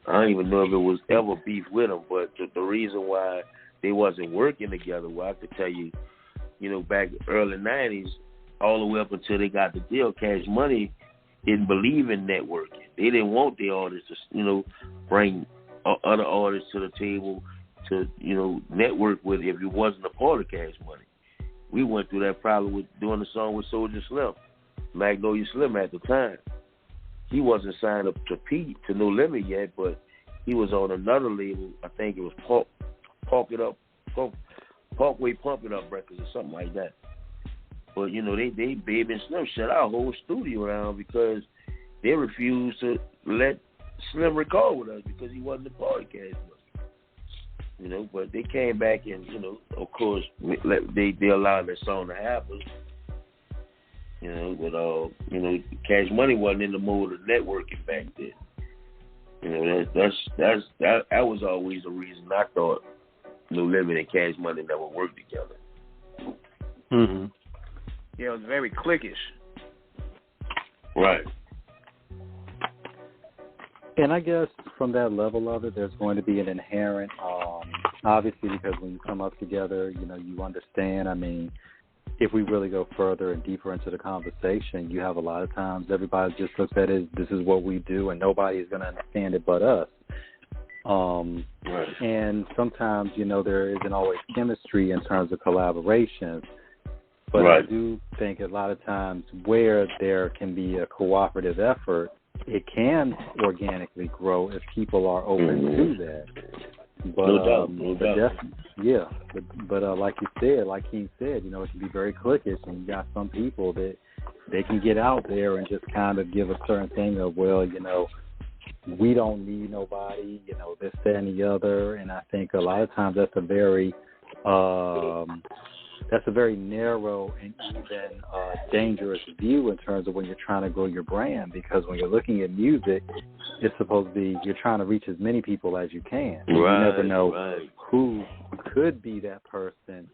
I don't even know if it was ever beef with them, but the reason why they wasn't working together, well, I could tell you, back in the early 90s, all the way up until they got the deal, Cash Money didn't believe in networking. They didn't want the artists to, bring other artists to the table to, network with if you wasn't a part of Cash Money. We went through that problem with doing the song with Soulja Slim, Magnolia Slim at the time. He wasn't signed up to No Limit yet, but he was on another label. I think it was Parkway Pump It Up Records or something like that. But, they Baby and Slim shut our whole studio down because they refused to let Slim record with us because he wasn't a part of Cash Money. But they came back and, of course, they allowed that song to happen. Cash Money wasn't in the mode of networking back then. That was always the reason I thought No Limit and Cash Money never worked together. Yeah, it was very cliquish. Right. And I guess from that level of it, there's going to be an inherent, obviously, because when you come up together, you understand. If we really go further and deeper into the conversation, you have a lot of times everybody just looks at it, this is what we do, and nobody is going to understand it but us. Right. And sometimes, there isn't always chemistry in terms of collaboration. But right. I do think a lot of times where there can be a cooperative effort, it can organically grow if people are open to that. But, no doubt. But like you said, like King said, it can be very cliquish, and you got some people that they can get out there and just kind of give a certain thing of, we don't need nobody, this, that, and the other. And I think a lot of times that's a very narrow and even dangerous view in terms of when you're trying to grow your brand, because when you're looking at music, it's supposed to be you're trying to reach as many people as you can. Right, you never know who could be that person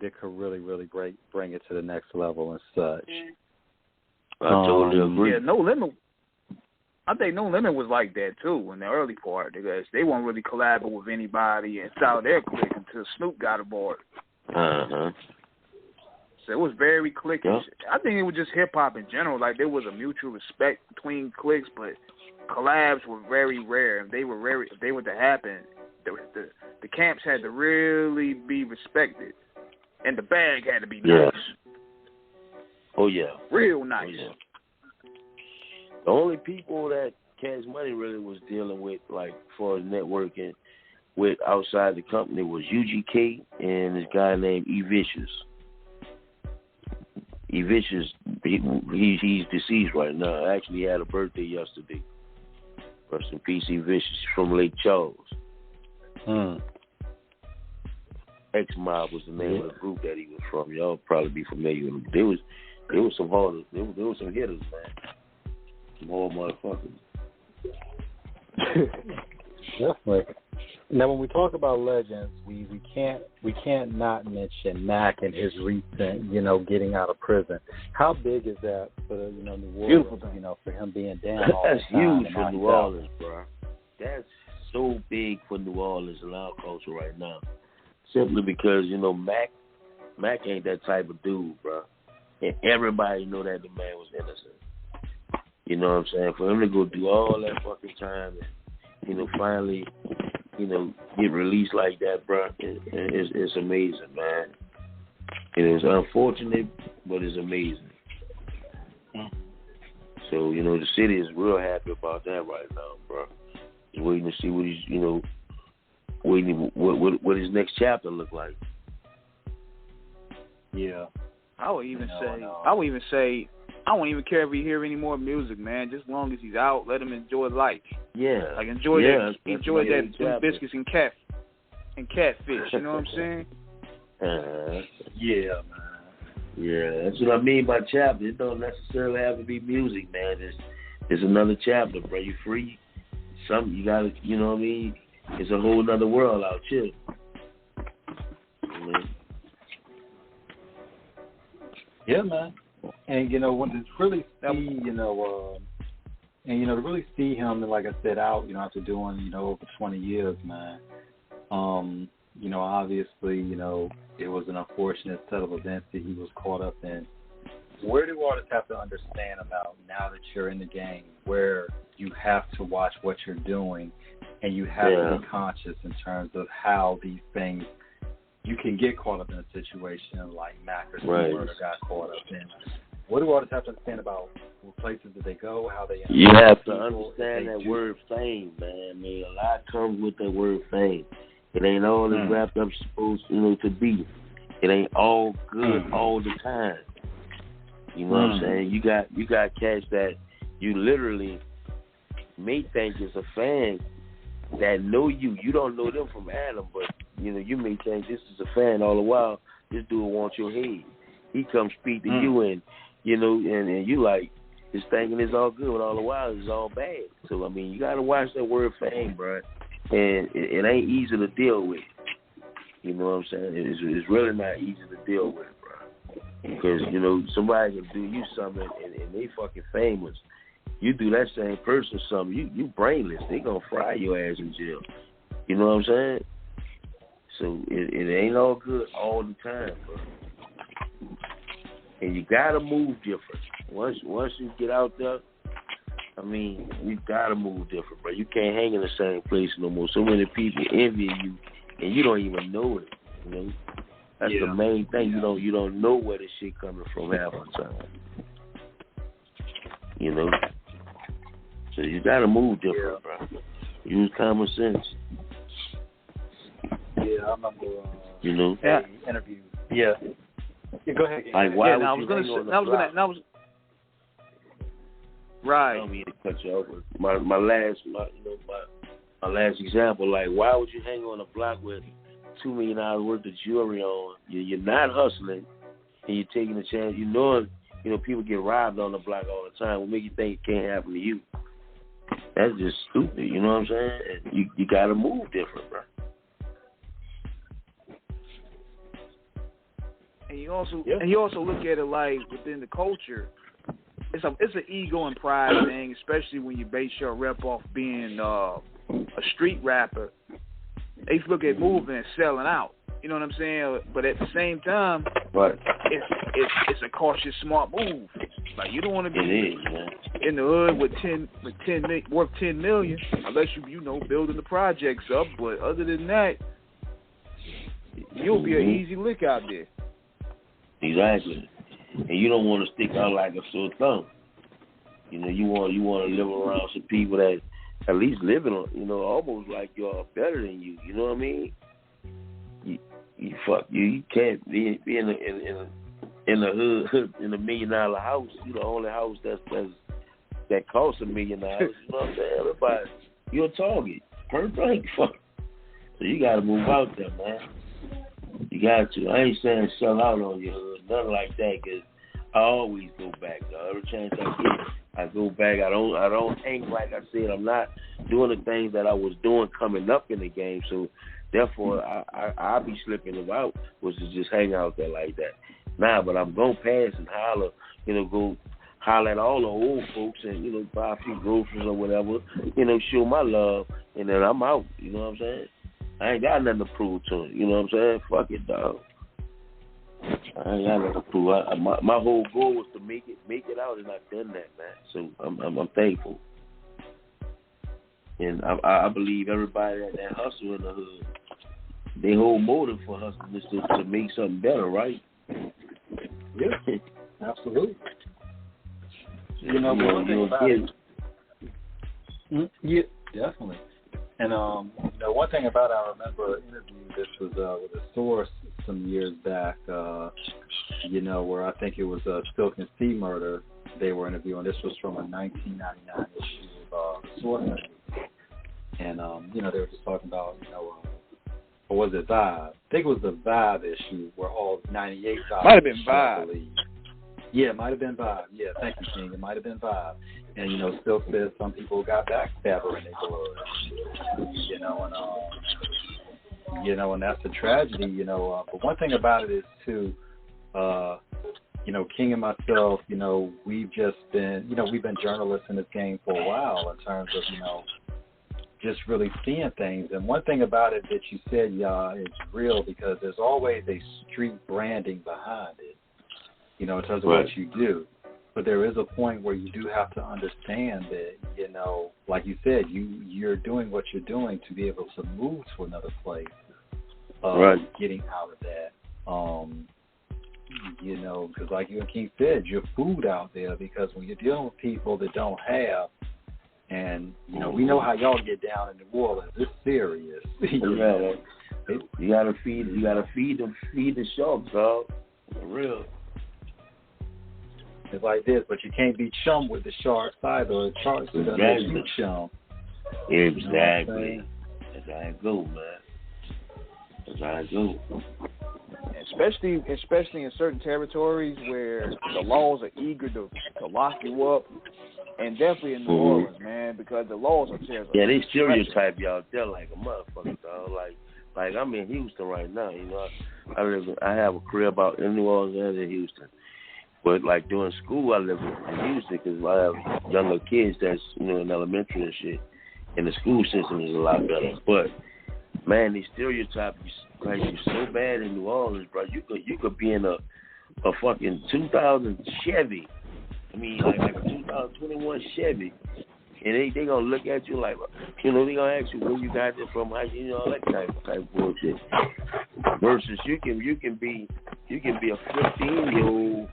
that could really, really bring it to the next level and such. I totally agree. Yeah, No Limit. I think No Limit was like that too in the early part because they weren't really collabing with anybody inside their clique until Snoop got aboard. So it was very cliquish. Yeah. I think it was just hip hop in general. Like there was a mutual respect between cliques, but collabs were very rare. If they were to happen, the camps had to really be respected, and the bag had to be nice. Oh yeah, real nice. Oh, yeah. The only people that Cash Money really was dealing with, like, as far as networking with outside the company, was UGK and this guy named E Vicious. E Vicious, he's deceased right now. Actually, he had a birthday yesterday. Rest in peace, E Vicious, from Lake Charles. And X Mob was the name of the group that he was from. Y'all probably be familiar with him. There was some hard, there was some hitters, man. Some hard motherfuckers. Definitely. Now, when we talk about legends, we can't not mention Mac and his recent, getting out of prison. How big is that for New Orleans? For him being down all That's the time huge for New Orleans, bro. That's so big for New Orleans and our culture right now. Simply because Mac ain't that type of dude, bro. And everybody know that the man was innocent. You know what I'm saying? For him to go do all that fucking time and finally. Get released like that, bro. It's amazing, man. It's unfortunate, but it's amazing. So, the city is real happy about that right now, bro. Just waiting to see what he's, what his next chapter look like. Yeah. I would even say, I won't even care if we hear any more music, man. Just as long as he's out, let him enjoy life. Yeah. Like enjoy that biscuits and catfish. You know what I'm saying? Yeah, man. Yeah, that's what I mean by chapter. It don't necessarily have to be music, man. It's another chapter, bro. You free. Something you gotta, you know what I mean? It's a whole nother world out here. Yeah, man. And when to really see, to really see him, like I said, out, after doing, over 20 years, man. Obviously, it was an unfortunate set of events that he was caught up in. Where do artists have to understand about now that you're in the game, where you have to watch what you're doing, and you have to be conscious in terms of how these things. You can get caught up in a situation like Mac or Stewart got caught up in. What do artists have to understand about what places that they go, how they? You have to understand that word fame, man. I mean, a lot comes with that word fame. It ain't all as wrapped up supposed, to be. It ain't all good all the time. You know what I'm saying? You got cats that you literally may think is a fan that know you. You don't know them from Adam, but you may think this is a fan all the while. This dude wants your head. He comes speak to you and and you like just thinking it's all good, but all the while it's all bad. So I mean, you gotta watch that word fame, bro. And it ain't easy to deal with. You know what I'm saying? It's really not easy to deal with, bro. Because somebody can do you something and they fucking famous. You do that same person something, you brainless. They gonna fry your ass in jail. You know what I'm saying? So it ain't all good all the time, bro. And you gotta move different. Once you get out there, I mean, you gotta move different, bro. You can't hang in the same place no more. So many people envy you, and you don't even know it. That's the main thing. You don't know where this shit coming from half the time. So you gotta move different, bro. Use common sense. Yeah, I remember. Interview. Yeah. Go ahead. Like, why I was gonna. Right. I don't mean to cut you off. My last example, like, why would you hang on a block with $2 million worth of jewelry on? You're not hustling, and you're taking a chance. People get robbed on the block all the time. What make you think it can't happen to you? That's just stupid. You know what I'm saying? You got to move different, bro. And you also look at it like within the culture. It's an ego and pride thing, especially when you base your rep off being a street rapper. They look at moving and selling out. You know what I'm saying? But at the same time, it's a cautious, smart move. Like, you don't want to be in the hood worth $10 million unless you building the projects up. But other than that, you'll be an easy lick out there. Exactly. And you don't want to stick out like a sore thumb. You want to live around some people that at least living on, almost like you're better than you. You know what I mean? You can't be in the hood in $1 million house. You the only house that costs $1 million. You know what I'm saying? Everybody, you're a target. Perfect. Fuck. So you got to move out there, man. You got to. I ain't saying sell out on your hood, nothing like that, because I always go back, dog. Every chance I get, I go back. I don't hang, like I said. I'm not doing the things that I was doing coming up in the game, so therefore I'll be slipping about, was to just hang out there like that. Nah, but I'm going to pass and holler, go holler at all the old folks and, buy a few groceries or whatever, show my love, and then I'm out, you know what I'm saying? I ain't got nothing to prove to it, you know what I'm saying? Fuck it, dog. I ain't got nothing to prove. My whole goal was to make it out, and I've done that, man. So I'm thankful. And I believe everybody that hustle in the hood, their whole motive for hustling is to make something better, right? Yeah, absolutely. One thing about it. Yeah, definitely. And one thing about it, I remember an interview. This was with a source some years back. Where I think it was Silk and Sea Murder. They were interviewing. This was from a 1999 issue of Source. And they were just talking about or was it Vibe? I think it was the Vibe issue where all 98 Vibe. Might have been Vibe. Yeah, it might have been Vibe. Yeah, thank you, King. It might have been Vibe. And, Silk says some people got backstabber in their blood. And that's a tragedy, But one thing about it is, too, King and myself, we've just been, we've been journalists in this game for a while in terms of, just really seeing things. And one thing about it that you said, is real, because there's always a street branding behind it, in terms of what you do. But there is a point where you do have to understand that, like you said, you're doing what you're doing to be able to move to another place. Getting out of that. Because like you and King said, your food out there, because when you're dealing with people that don't have, and, we know how y'all get down in New Orleans. It's serious. You gotta feed the sharks, dog. For real. It's like this, but you can't be chum with the sharks either. The sharks are gonna make you chum. Exactly. That's how it go, man. That's how it go. Especially in certain territories where the laws are eager to lock you up, and definitely in New Orleans, man, because the laws are terrible. Yeah, they stereotype y'all there like a motherfucker, dog. Like I'm in Houston right now, I have a crib out in New Orleans and in Houston. But like during school, I live in Houston because I have younger kids that's in elementary and shit, and the school system is a lot better. But man, they stereotype you so bad in New Orleans, bro. You could be in a fucking 2000 Chevy. I mean, like a 2021 Chevy, and they gonna look at you like, they gonna ask you where you got it from, how all that type of bullshit. Versus you can be a 15-year-old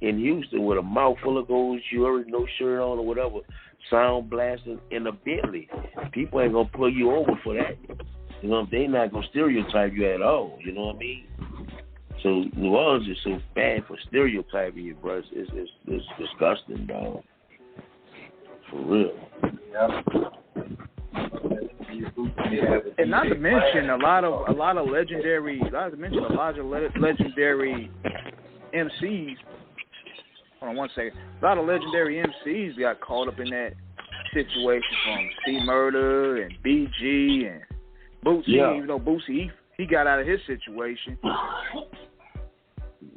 in Houston with a mouthful of gold jewelry, no shirt on or whatever, sound blasting in a Bentley. People ain't gonna pull you over for that. They not gonna stereotype you at all. You know what I mean? So New Orleans is so bad for stereotyping you, bro. It's disgusting, dog. For real. Yeah. And not to mention a lot of legendary MCs. Hold on one second. A lot of legendary MCs got caught up in that situation, from C Murder and BG and Bootsy. Yeah. Even though Bootsy he got out of his situation.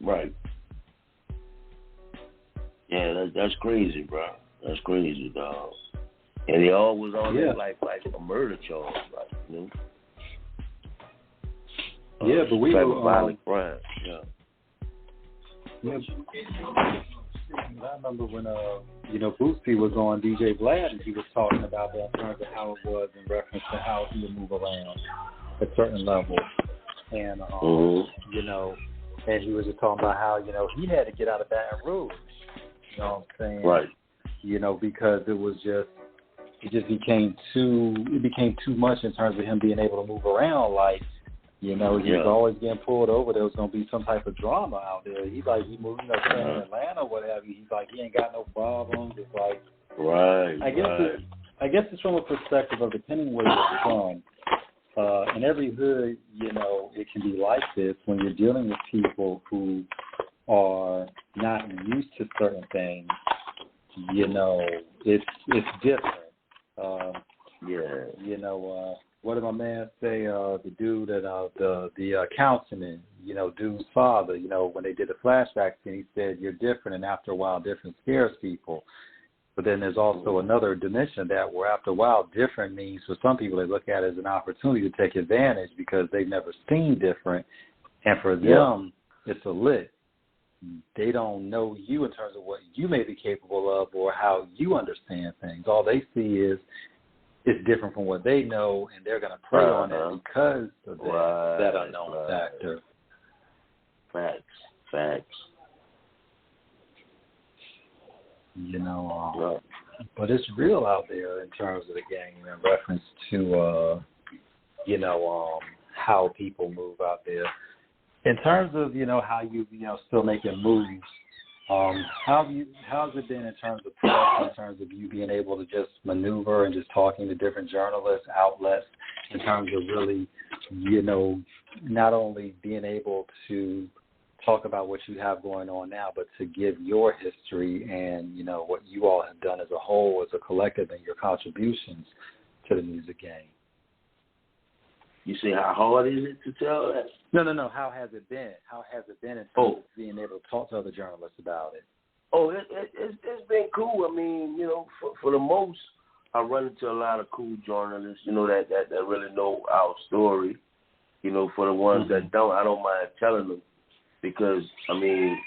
Right. Yeah, that's crazy, bro. That's crazy, dog. And they all was on it like a murder charge, like, Yeah, but we were violent crime. Yeah. I remember when Bootsy was on DJ Vlad, and he was talking about that in terms of how it was in reference to how he would move around at certain levels, and and he was just talking about how he had to get out of Baton Rouge. You know what I'm saying? Right. Because it became too much in terms of him being able to move around. Like, he was always getting pulled over. There was going to be some type of drama out there. He's like, he moved, staying in Atlanta or whatever. He's like, he ain't got no problems. It's like, I guess it's from a perspective of depending where you're from, in every hood, it can be like this when you're dealing with people who are not used to certain things. It's different. What did my man say? The dude that the councilman, dude's father. When they did the flashback scene, he said you're different, and after a while, different scares people. But then there's also another dimension of that where after a while, different means for some people they look at it as an opportunity to take advantage because they've never seen different. And for them, it's a lick. They don't know you in terms of what you may be capable of or how you understand things. All they see is it's different from what they know, and they're going to prey on it because of that unknown factor. Facts. But it's real out there in terms of the gang in reference to, how people move out there. In terms of, how you, still making moves, how's it been in terms of press, in terms of you being able to just maneuver and just talking to different journalists, outlets, in terms of really, not only being able to talk about what you have going on now, but to give your history and, what you all have done as a whole, as a collective, and your contributions to the music game. You say how hard is it to tell that? No. How has it been? How has it been in terms of being able to talk to other journalists about it? It's been cool. I mean, for the most, I run into a lot of cool journalists, that really know our story. For the ones that don't, I don't mind telling them. Because, I mean,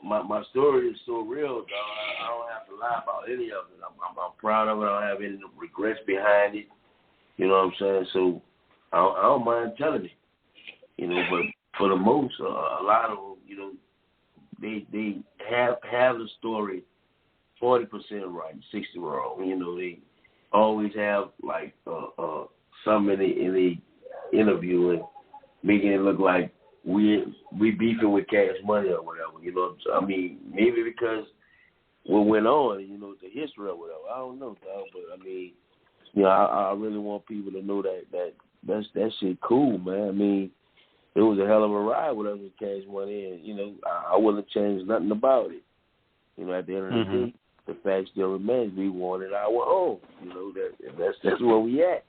my story is so real, dog. I don't have to lie about any of it. I'm proud of it. I don't have any regrets behind it. You know what I'm saying? So I don't mind telling it. But for the most, a lot of them, they have the story 40% right, 60 wrong. They always have like something in the interview and making it look like we beefing with Cash Money or whatever, I mean, maybe because what went on, the history or whatever. I don't know, dog, but I mean, I really want people to know that shit cool, man. I mean, it was a hell of a ride with us with Cash Money, and I wouldn't have changed nothing about it. At the end of the day, the fact still remains we wanted our own. That's where we at.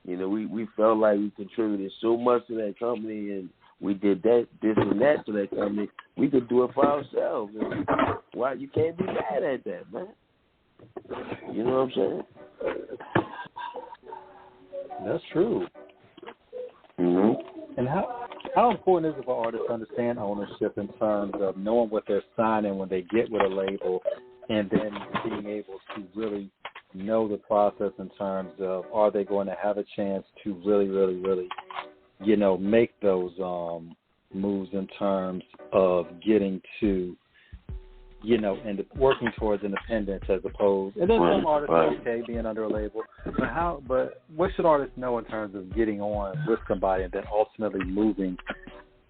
We felt like we contributed so much to that company, and we did this and that to that company. We could do it for ourselves. And why you can't be mad at that, man? You know what I'm saying? That's true. And how important is it for artists to understand ownership in terms of knowing what they're signing when they get with a label, and then being able to really know the process in terms of are they going to have a chance to really, really, really, make those moves in terms of getting to, and working towards independence as opposed. And then some artists are okay being under a label, but what should artists know in terms of getting on with somebody and then ultimately moving,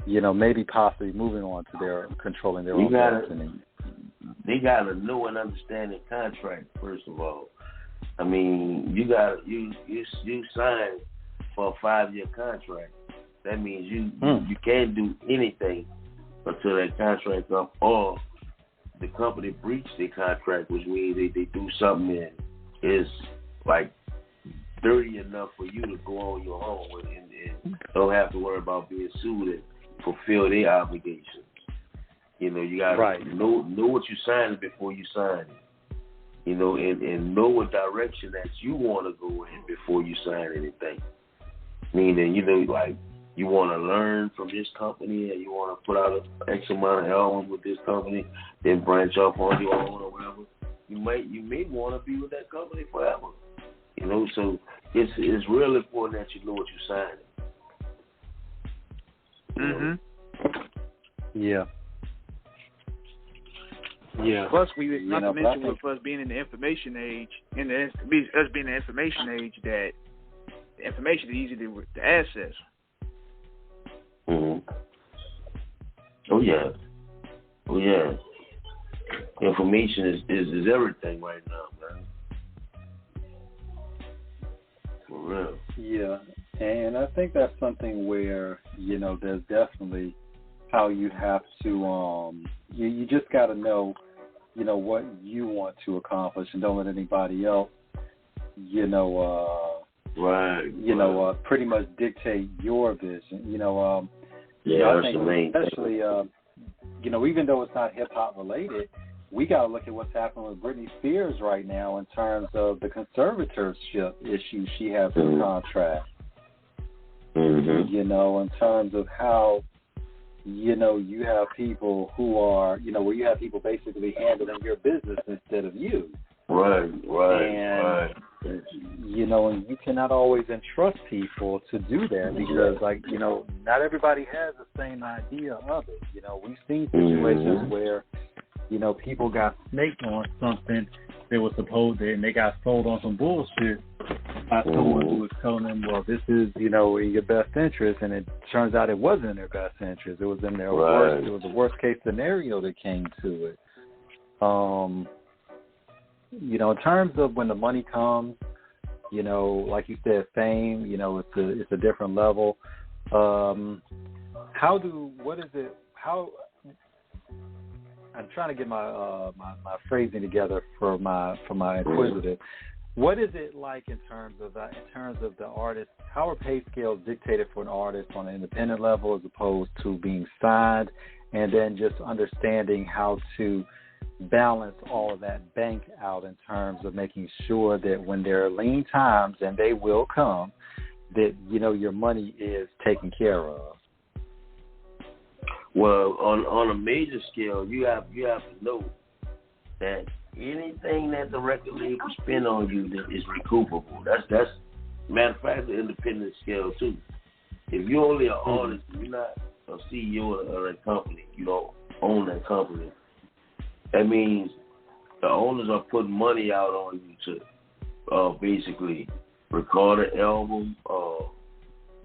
maybe possibly moving on to their controlling their own destiny? They got to know and understand the contract first of all. I mean, you sign for a 5-year contract. That means you can't do anything until that contract up, or the company breached their contract, which means they do something that is like dirty enough for you to go on your own with and don't have to worry about being sued and fulfill their obligations. You gotta know what you're signing before you sign it. And know what direction that you want to go in before you sign anything. Meaning, you want to learn from this company and you want to put out an X amount of albums with this company, then branch off on your own or whatever. You may want to be with that company forever. So it's real important that you know what you're signing. Yeah. Yeah. Plus, not to mention with us being in the information age, us being in the information age, that the information is easy to access. Oh yeah. Information is everything right now, man. For real. Yeah, and I think that's something where, there's definitely how you have to, you just got to know, what you want to accomplish, and don't let anybody else, pretty much dictate your vision. I think especially, even though it's not hip hop related, we got to look at what's happening with Britney Spears right now in terms of the conservatorship issue she has with the contract. Mm-hmm. In terms of how, you have people who are, where you have people basically handling your business instead of you. Right. And, and you cannot always entrust people to do that because, not everybody has the same idea of it. We've seen situations where, people got snaked on something they were supposed to, and they got sold on some bullshit by someone who was telling them, well, this is, in your best interest, and it turns out it wasn't in their best interest. It was in their worst. It was the worst case scenario that came to it. In terms of when the money comes, like you said, fame, it's a different level. I'm trying to get my phrasing together for my inquisitive. What is it like in terms of the artist? How are pay scales dictated for an artist on an independent level as opposed to being signed, and then just understanding how to balance all of that bank out in terms of making sure that when there are lean times, and they will come, that your money is taken care of? Well, on a major scale, you have to know that anything that the record label spend on you that is recoupable. That's matter of fact the independent scale too. If you're only an artist, you're not a CEO of that company. You don't own that company. That means the owners are putting money out on you to basically record an album,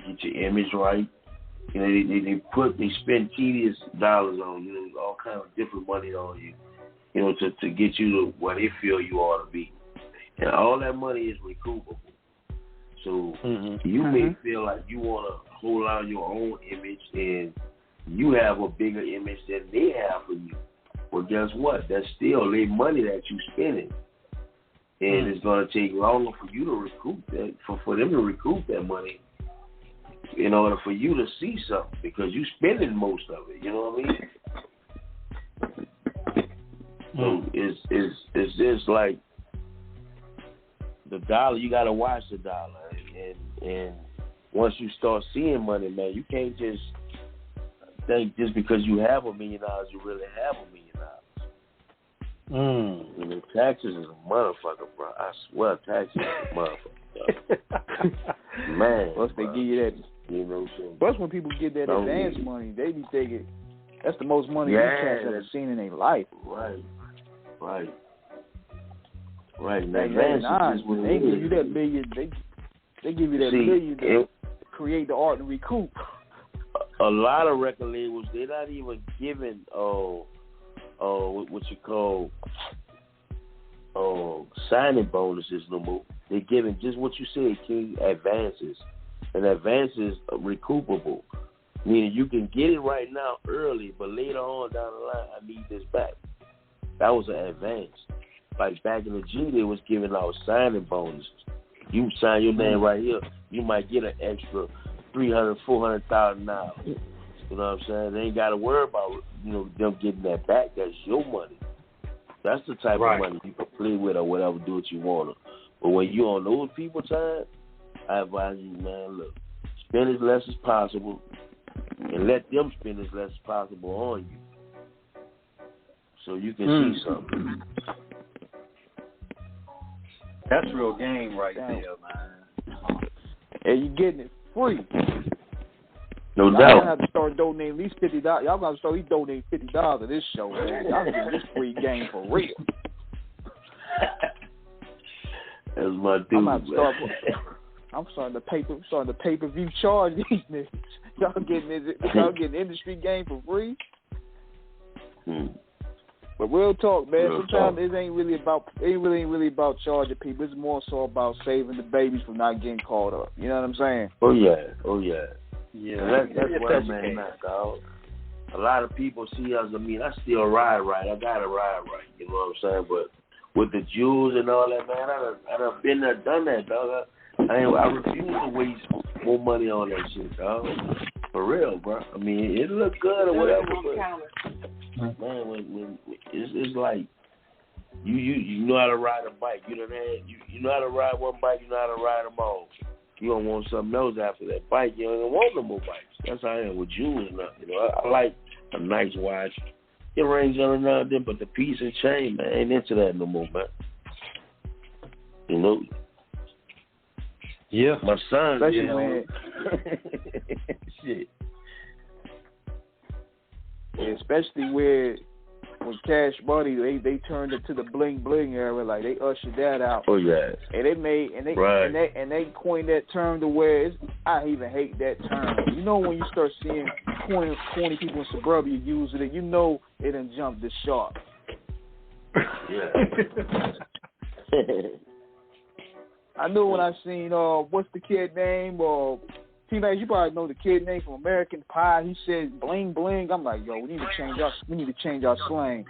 get your image right. They spend tedious dollars on you, all kind of different money on you, to get you to where they feel you ought to be. And all that money is recoupable. So you may feel like you want to hold on your own image and you have a bigger image than they have for you. Well, guess what? That's still their money that you're spending. And it's going to take longer for you to recoup that, for them to recoup that money in order for you to see something, because you're spending most of it. You know what I mean? So it's just like the dollar. You got to watch the dollar, and once you start seeing money, man, you can't just think just because you have $1 million, you really have $1 million. Taxes is a motherfucker, bro. I swear, taxes is a motherfucker. Man, plus they give you that. So plus when people get that advance money, they be thinking that's the most money these cats ever seen in their life. Right. And they give you that million. They give you that million to create the art and recoup. A lot of record labels, they're not even giving what you call signing bonuses no more. They're giving just what you said, King, advances. And advances are recoupable. Meaning you can get it right now early, but later on down the line, I need this back. That was an advance. Like back in the G, they was giving out signing bonuses. You sign your name right here, you might get an extra $300,000, $400,000. You know what I'm saying? They ain't got to worry about them getting that back. That's your money. That's the type of money you can play with or whatever, do what you want. But when you on those people time, I advise you, man, look, spend as less as possible and let them spend as less as possible on you so you can see something. That's real game right there, man. And you're getting it free. No doubt. Y'all have to start donating at least $50. Y'all got to start donating $50 to this show, man. Y'all getting this free game for real. That's my dude. I'm starting to pay-per-view charge these niggas. Y'all getting industry game for free. But real talk, man. Real sometimes talk. it ain't really about charging people. It's more so about saving the babies from not getting caught up. You know what I'm saying? Oh yeah. Yeah, That's where I'm at now, dog. A lot of people see us. I mean, I still ride right. I gotta ride right. You know what I'm saying? But with the Jews and all that, man, I done been there, done that, dog. I refuse to waste more money on that shit, dog. For real, bro. I mean, it look good or whatever, but man, when it's like you know how to ride a bike. You know how to ride one bike. You know how to ride them all. You don't want something else after that bike. You don't want no more bikes. That's how I am with June and nothing. You know, I like a nice watch. It rings on and then, but the piece and chain, man, I ain't into that no more, man. You know. Yeah. My son, especially when shit. Yeah, especially when Cash Money, they turned it to the bling bling era, like they ushered that out. Oh yeah. And they coined that term to where I even hate that term. You know when you start seeing corny people in suburbia using it, you know it done jumped the shark. Yeah. I knew when I seen what's the kid name T-Max, you probably know the kid name from American Pie. He said bling bling. I'm like, yo, we need to change our slang.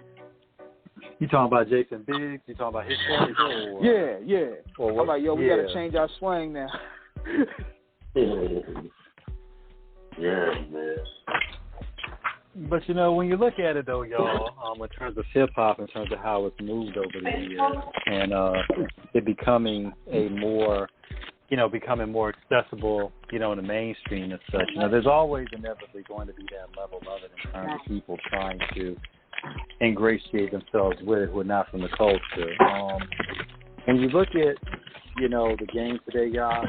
You talking about Jason Biggs? You talking about his character? Yeah. I'm like, yo, we gotta change our slang now. Yeah, man. But you know, when you look at it though, y'all, in terms of hip hop, in terms of how it's moved over the years, and it becoming becoming more accessible, in the mainstream and such. There's always inevitably going to be that level of it in terms of people trying to ingratiate themselves with it who are not from the culture. When you look at, the game today, y'all,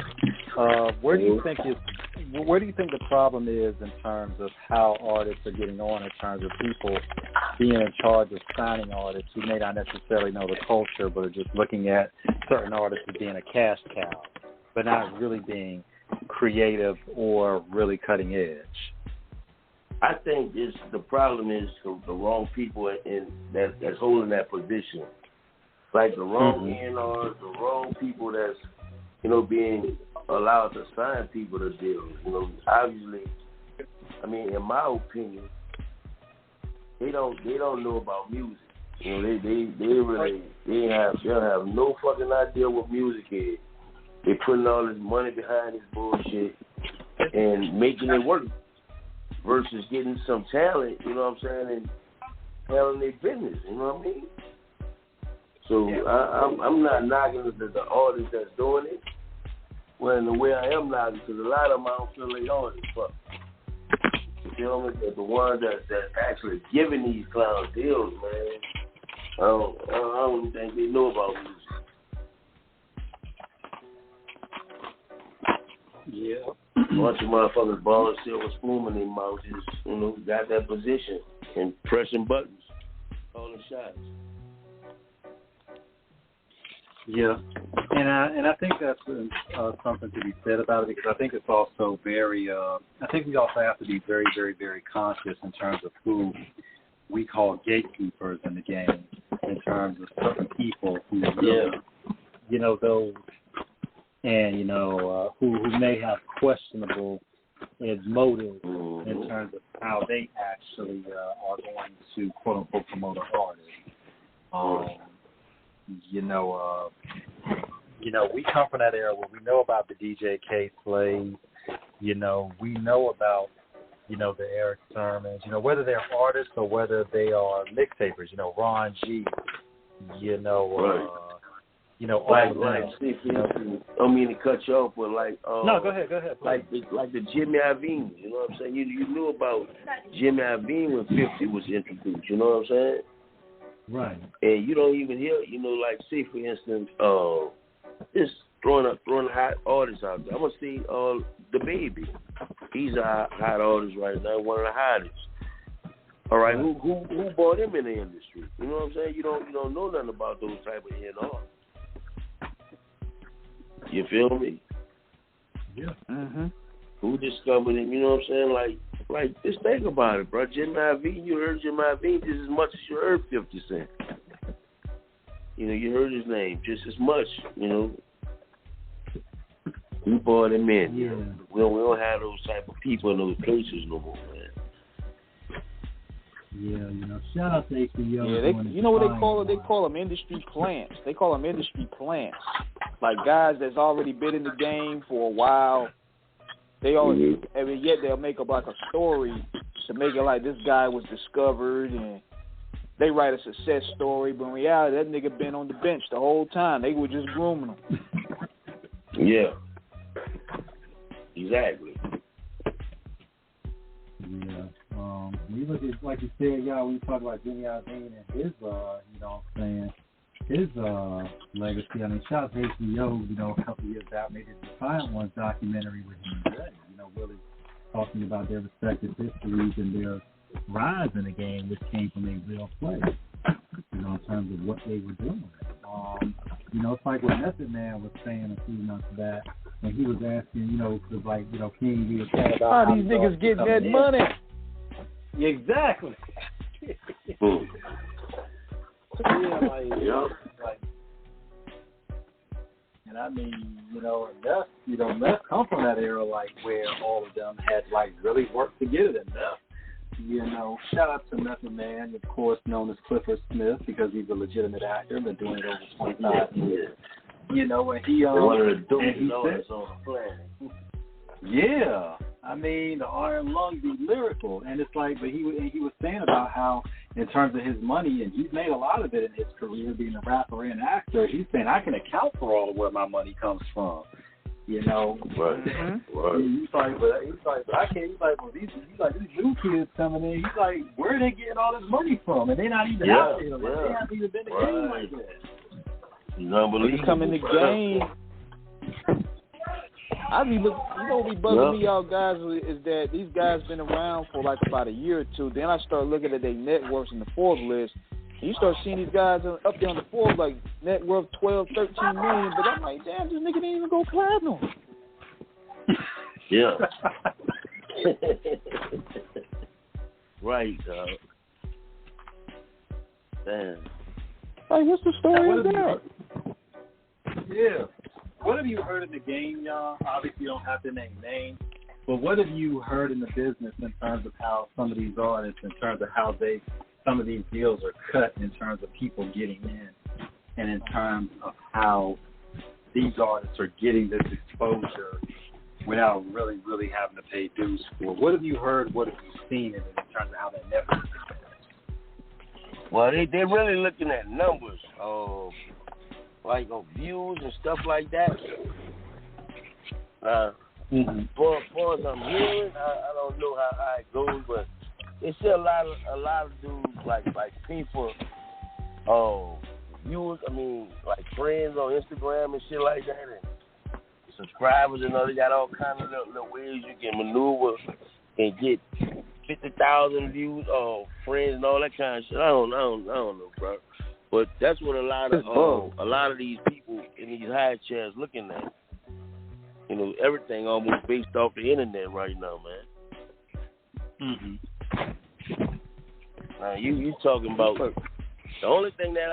where do you think the problem is in terms of how artists are getting on, in terms of people being in charge of signing artists who may not necessarily know the culture, but are just looking at certain artists as being a cash cow, but not really being creative or really cutting edge? I think the problem is the wrong people that's holding that position. Like the wrong A&Rs, the wrong people that's, being allowed to sign people to deals. Obviously, I mean, in my opinion, they don't know about music. They don't have no fucking idea what music is. They putting all this money behind this bullshit and making it work versus getting some talent, you know what I'm saying, and handling their business, you know what I mean? So I'm not knocking the artists that's doing it. Well, in the way I am knocking, because a lot of them I don't feel like artists, but you feel me? The ones that's actually giving these clowns deals, man, I don't think they know about music. Yeah. A bunch of motherfuckers balling silver spoon in their mouth, just, got that position and pressing buttons, calling shots. Yeah, and I think that's something to be said about it, because I think it's also very. I think we also have to be very, very, very conscious in terms of who we call gatekeepers in the game, in terms of certain people who really, those, and who may have questionable motives in terms of how they actually are going to quote unquote promote an artist. We come from that era where we know about the DJ K-Slaves, we know about, the Eric Sermons, whether they're artists or whether they are mixtapers, Ron G, right. all of that. I don't mean to cut you off, but no, go ahead. Like the Jimmy Iovine, you know what I'm saying? You knew about Jimmy Iovine when 50 was introduced, you know what I'm saying? Right. And you don't even hear, like, say, for instance, just throwing hot artists out there. I'm going to see The Baby. He's a hot artist right now, one of the hottest. All right, who brought him in the industry? You know what I'm saying? You don't know nothing about those type of A&R. You feel me? Yeah. Who discovered him? You know what I'm saying? Like, Like, just think about it, bro. Jim Iovine, you heard Jim Iovine just as much as you heard 50 Cent. You know, you heard his name just as much, you know. We brought him in. Yeah. We don't have those type of people in those places no more, man. Yeah, you know, shout out to HBO. Yeah, you know what they call it? They call them industry plants. They call them industry plants. Like guys that's already been in the game for a while. They always, I mean, yet they'll make up like a story to make it like this guy was discovered, and they write a success story. But in reality, that nigga been on the bench the whole time. They were just grooming him. Yeah. Exactly. Yeah. When you look at, like you said, y'all, when you talk about Jimmy Iovine and his, you know what I'm saying, his legacy. I mean, shout out to HBO, you know, a couple years out, made this Defiant Ones documentary with him and Jay, you know, really talking about their respective histories and their rise in the game, which came from a real place, you know, in terms of what they were doing. You know, it's like what Method Man was saying a few months back when he was asking, you know, because, like, you know, King, he was saying about how these niggas getting that money. Exactly. Yeah, like, and I mean, you know, Meth come from that era, like, where all of them had, like, really worked to get it enough. You know, shout out to Method Man, of course, known as Clifford Smith, because he's a legitimate actor, been doing it over 25 years. You know, and he one of the and dopest he artists on the planet. yeah, I mean, the Iron Lung be lyrical, and it's like, but he was saying about how, in terms of his money, and he's made a lot of it in his career, being a rapper and actor. He's saying I can account for all of where my money comes from. You know, right? He's like, but I can't. He's like, well, these new kids coming in. He's like, where are they getting all this money from? And they're not even out there. Like, they haven't even been in the game like that. Unbelievable. Come in the game. I be look, you know what be bugging me out, guys, is that these guys been around for like about a year or two. Then I start looking at their net worths in the Forbes list. And you start seeing these guys up there on the Forbes like net worth 12, 13 million. But I'm like, damn, this nigga didn't even go platinum. Yeah. Right, damn. Like, what's the story of that? Yeah. What have you heard in the game, y'all? Obviously, you don't have to name names, but what have you heard in the business in terms of how some of these artists, in terms of how some of these deals are cut, in terms of people getting in, and in terms of how these artists are getting this exposure without really, really having to pay dues for? What have you heard? What have you seen in terms of how that network is? Well, they're really looking at numbers. Like on views and stuff like that. For as I'm hearing, I don't know how it goes, but it's still a lot of dudes like people, viewers. I mean, like friends on Instagram and shit like that, and subscribers and all. They got all kind of little ways you can maneuver and get 50,000 views, friends and all that kind of shit. I don't know, bro. But that's what a lot of these people in these high chairs looking at. You know, everything almost based off the internet right now, man. Now you talking about the only thing that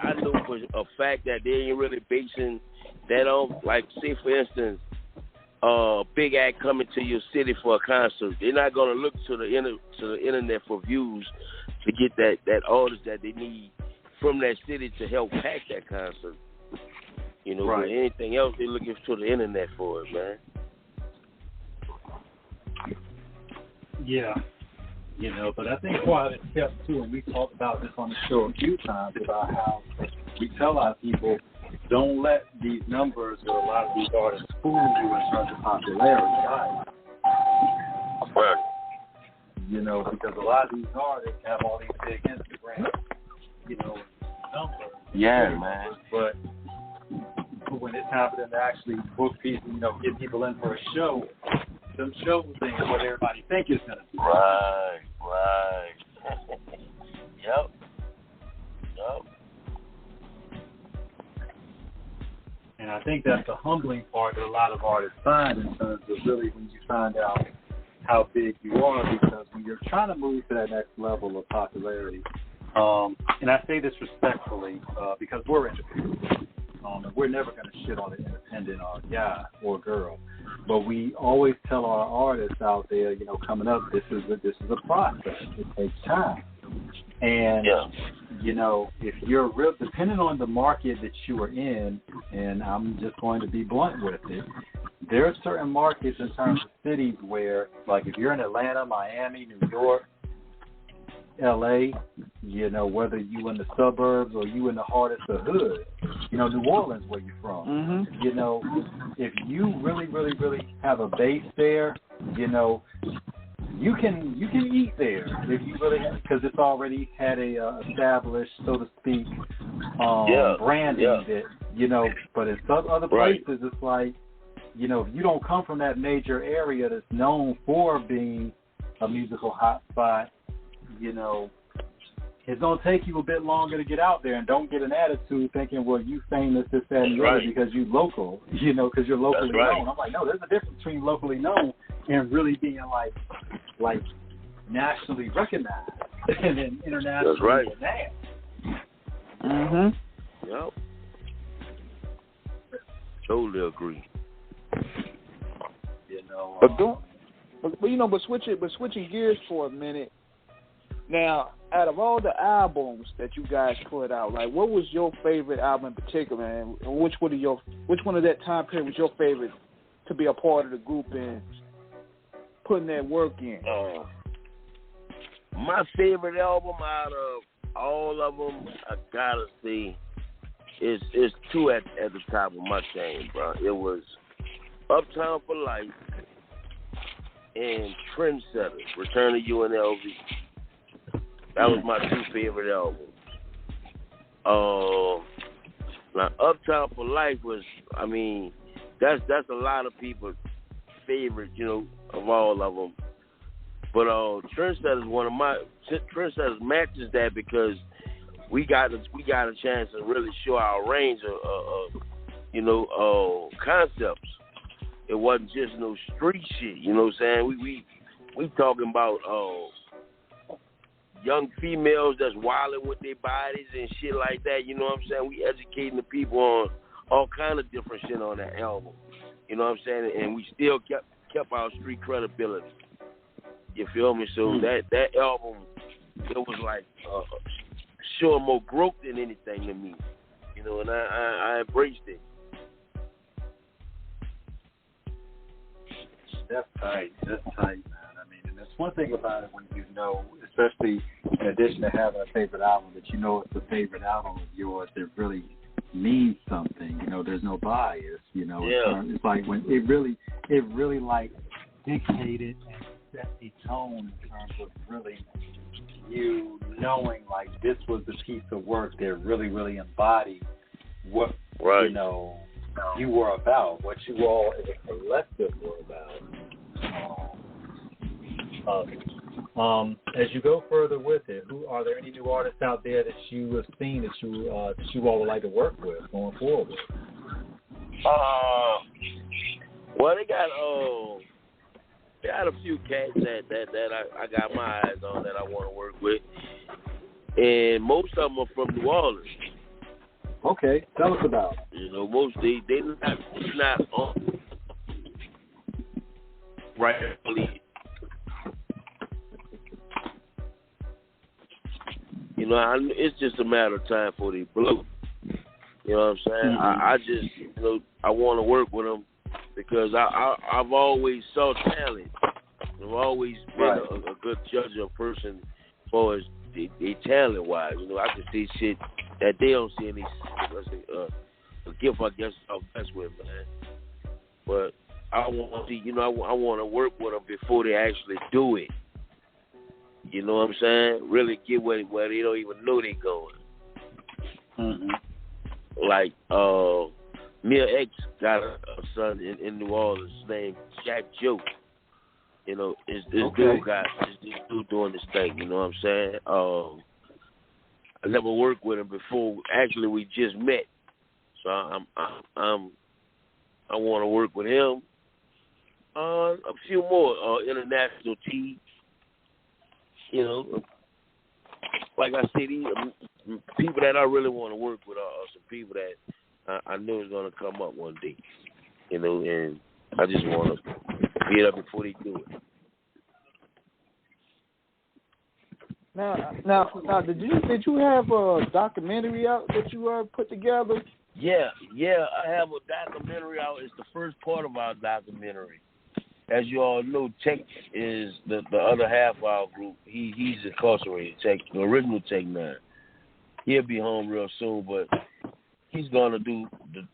I know for a fact that they ain't really basing that on, like, say for instance, big act coming to your city for a concert. They're not gonna look to the internet for views to get that artist that they need from that city to help pack that concert. You know, right. But anything else, they're looking to the internet for it, man. Yeah. You know, but I think part of it steps too, and we talked about this on the show a few times, about how we tell our people, don't let these numbers or a lot of these artists fool you in terms of popularity. Right? You know, because a lot of these artists have all these big Instagram, you know, numbers. Yeah, man. But when it's happening to actually book people, you know, get people in for a show, them show things is what everybody think is going to be. Right. Yep. And I think that's the humbling part that a lot of artists find in terms of really when you find out how big you are, because when you're trying to move to that next level of popularity, and I say this respectfully because we're independent, and we're never going to shit on an independent guy or girl, but we always tell our artists out there, you know, coming up, this is a process. It takes time. And, you know, if you're real, depending on the market that you are in, and I'm just going to be blunt with it, there are certain markets in terms of cities where, like if you're in Atlanta, Miami, New York, L.A., you know, whether you in the suburbs or you in the heart of the hood, you know, New Orleans, where you're from, you know, if you really, really, really have a base there, you know, you can eat there if you really, because it's already had a established, so to speak, branding that, you know. But in some other places, it's like, you know, if you don't come from that major area that's known for being a musical hotspot, you know, it's going to take you a bit longer to get out there, and don't get an attitude thinking, well, you famous, this, that, and the other because you local, you know, because you're locally known. I'm like, no, there's a difference between locally known and really being like nationally recognized and then internationally renowned. Yep. Totally agree. You know, but switching gears for a minute. Now, out of all the albums that you guys put out, like, what was your favorite album in particular, and which one of that time period was your favorite to be a part of the group and putting that work in? My favorite album out of all of them, I gotta say, is two at the top of my chain, bro. It was Uptown for Life and Trendsetters, Return to UNLV. That was my two favorite albums. Now, Uptown for Life was, I mean, that's a lot of people's favorite, you know, of all of them. But Trendsetters, Trendsetters matches that because we got a chance to really show our range of you know, concepts. It wasn't just no street shit, you know what I'm saying? We talking about young females that's wilding with their bodies and shit like that, you know what I'm saying? We educating the people on all kind of different shit on that album, you know what I'm saying? And we still kept our street credibility. You feel me? So that album, it was like showing more growth than anything to me, you know, and I embraced it. That's tight, man. I mean, and that's one thing about it when you know, especially in addition to having a favorite album, that you know it's a favorite album of yours that really means something. You know, there's no bias. You know, it's like when it really like dictated and set a tone in terms of really you knowing like this was the piece of work that really embodied what you know you were about, what you all as a collective were about. As you go further with it, are there any new artists out there that you have seen that you all would like to work with going forward? Well, they got a few cats that I got my eyes on that I want to work with, and most of them are from New Orleans. Okay, tell us about it. You know, most they not on right. You know, it's just a matter of time for they blow. You know what I'm saying? I just, you know, I want to work with them because I've always saw talent. I've always been a good judge of a person as far as they talent wise. You know, I can see shit that they don't see any a gift I guess I'll mess with, man. But I want to, you know, I want to work with them before they actually do it. You know what I'm saying? Really get where they don't even know they going. Like Mia X got a son in New Orleans named Shaq Joe. You know, this dude doing this thing. You know what I'm saying? I never worked with him before. Actually, we just met, so I want to work with him. A few more international teams. You know, like I said, these people that I really want to work with are some people that I know is going to come up one day. You know, and I just want to get up before they do it. Now, did you have a documentary out that you put together? Yeah, I have a documentary out. It's the first part of our documentary. As you all know, Tech is the other half of our group. He's incarcerated, Tech, the original Tech 9. He'll be home real soon, but he's going to do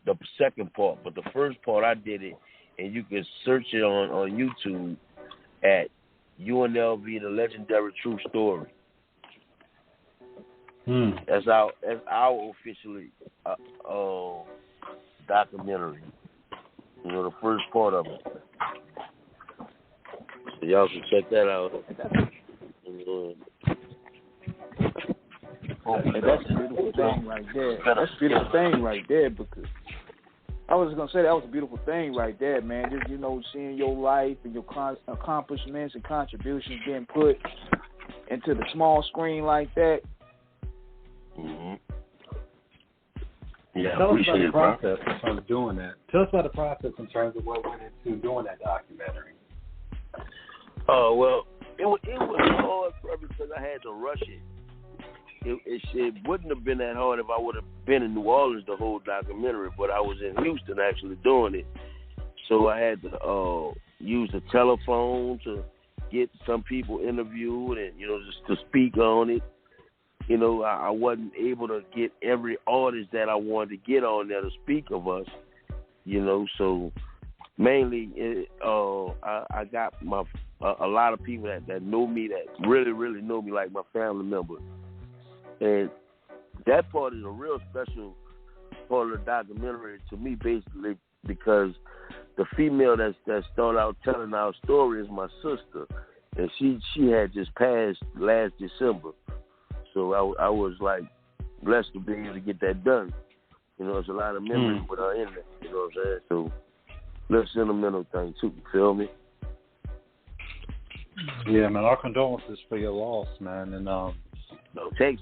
the second part. But the first part, I did it, and you can search it on YouTube at UNLV, The Legendary True Story. That's our officially documentary. You know, the first part of it. So y'all can check that out. That's a beautiful thing right there. That's a beautiful thing right there, because I was gonna say that was a beautiful thing right there, man. Just, you know, seeing your life and your accomplishments and contributions getting put into the small screen like that. Mm-hmm. Yeah, tell us about the process in terms of doing that. Tell us about the process in terms of what went into doing that documentary. Oh, well, it was hard because I had to rush it. It wouldn't have been that hard if I would have been in New Orleans the whole documentary, but I was in Houston actually doing it. So I had to use the telephone to get some people interviewed and, you know, just to speak on it. You know, I wasn't able to get every artist that I wanted to get on there to speak of us, you know, so mainly I got a lot of people that know me, that really, really know me, like my family members. And that part is a real special part of the documentary to me, basically, because the female that started out telling our story is my sister, and she had just passed last December. So I was like blessed to be able to get that done. You know, it's a lot of memories with her in there. You know what I'm saying? So, little sentimental thing too. You feel me? Yeah, man. Our condolences for your loss, man. And Tech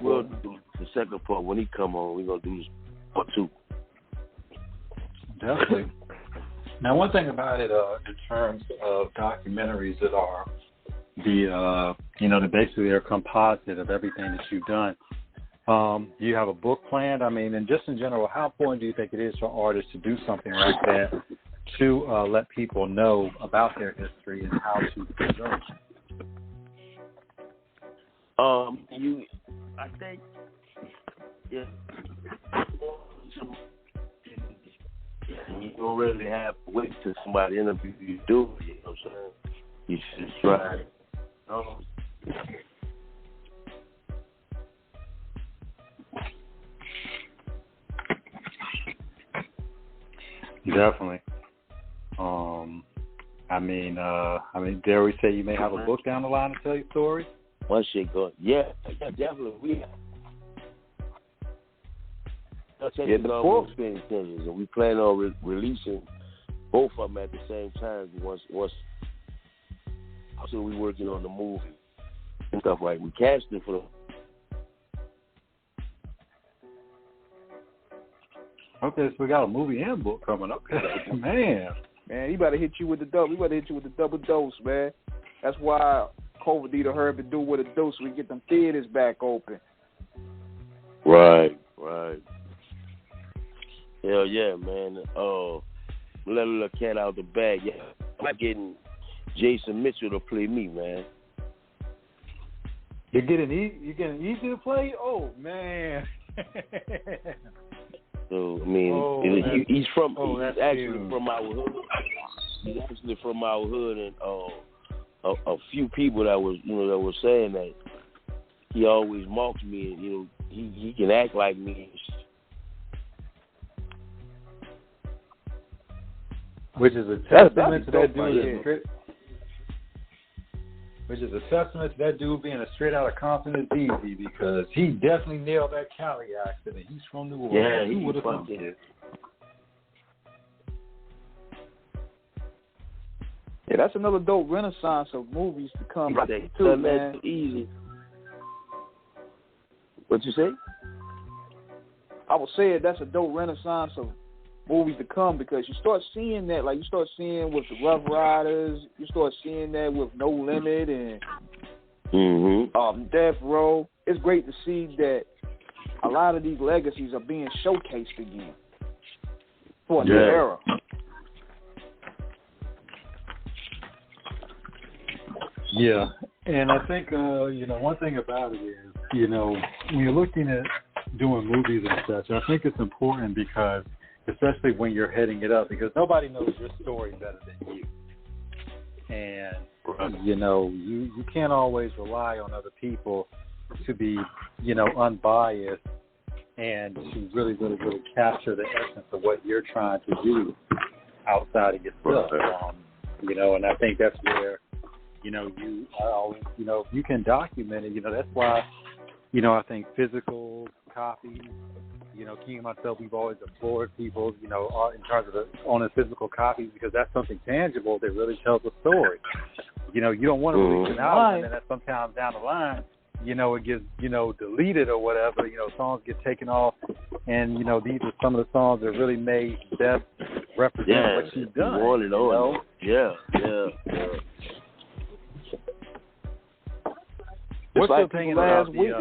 will important. do the second part when he come on. We're gonna do this part 2. Definitely. Now, one thing about it, in terms of documentaries that are basically are composite of everything that you've done. Do you have a book planned? I mean, and just in general, how important do you think it is for artists to do something like that to let people know about their history and how to preserve it? I think, yeah, you don't really have to wait till somebody interview you do it, you know what I'm saying? You should try it. Definitely. I mean, dare we say you may have a book down the line to tell your story? One shit going, yeah, definitely. We have the book intentions, and we plan on releasing both of them at the same time. Once, also we working on the movie and stuff like we casting for them. Okay, so we got a movie and book coming up. Man, he better hit you with the double. We better hit you with the double dose, man. That's why COVID need to hurry up and do what it do so we get them theaters back open. Right. Hell yeah, man. Let a little cat out the bag. Yeah, I'm getting Jason Mitchell to play me, man. You're getting easy to play? Oh, man. So, I mean, he's actually cute. from our hood. He's actually from our hood, and a few people that was saying that he always mocks me, and, you know, he can act like me. Which is a testament to that dude. Which is a testament to that dude being a straight out of Compton is easy, because he definitely nailed that Cali accent. And he's from New Orleans. Yeah, Who would have thought it? Yeah, that's another dope renaissance of movies to come today, too, man. Easy. What you say? I would say that's a dope renaissance of movies to come because you start seeing that, like you start seeing with the Rough Riders, you start seeing that with No Limit and Death Row. It's great to see that a lot of these legacies are being showcased again for a new era. Yeah, and I think, one thing about it is, when you're looking at doing movies and such, I think it's important because, especially when you're heading it up, because nobody knows your story better than you. And, you can't always rely on other people to be, unbiased and to really, really, really capture the essence of what you're trying to do outside of yourself. And I think that's where, you are always, if you can document it, that's why, I think physical copies, King and myself, we've always implored people, in terms of owning physical copies because that's something tangible that really tells a story. You don't want to release an album and then sometimes down the line, it gets, deleted or whatever, songs get taken off and, these are some of the songs that really made best represent what you've done. Yeah. It's like people last week,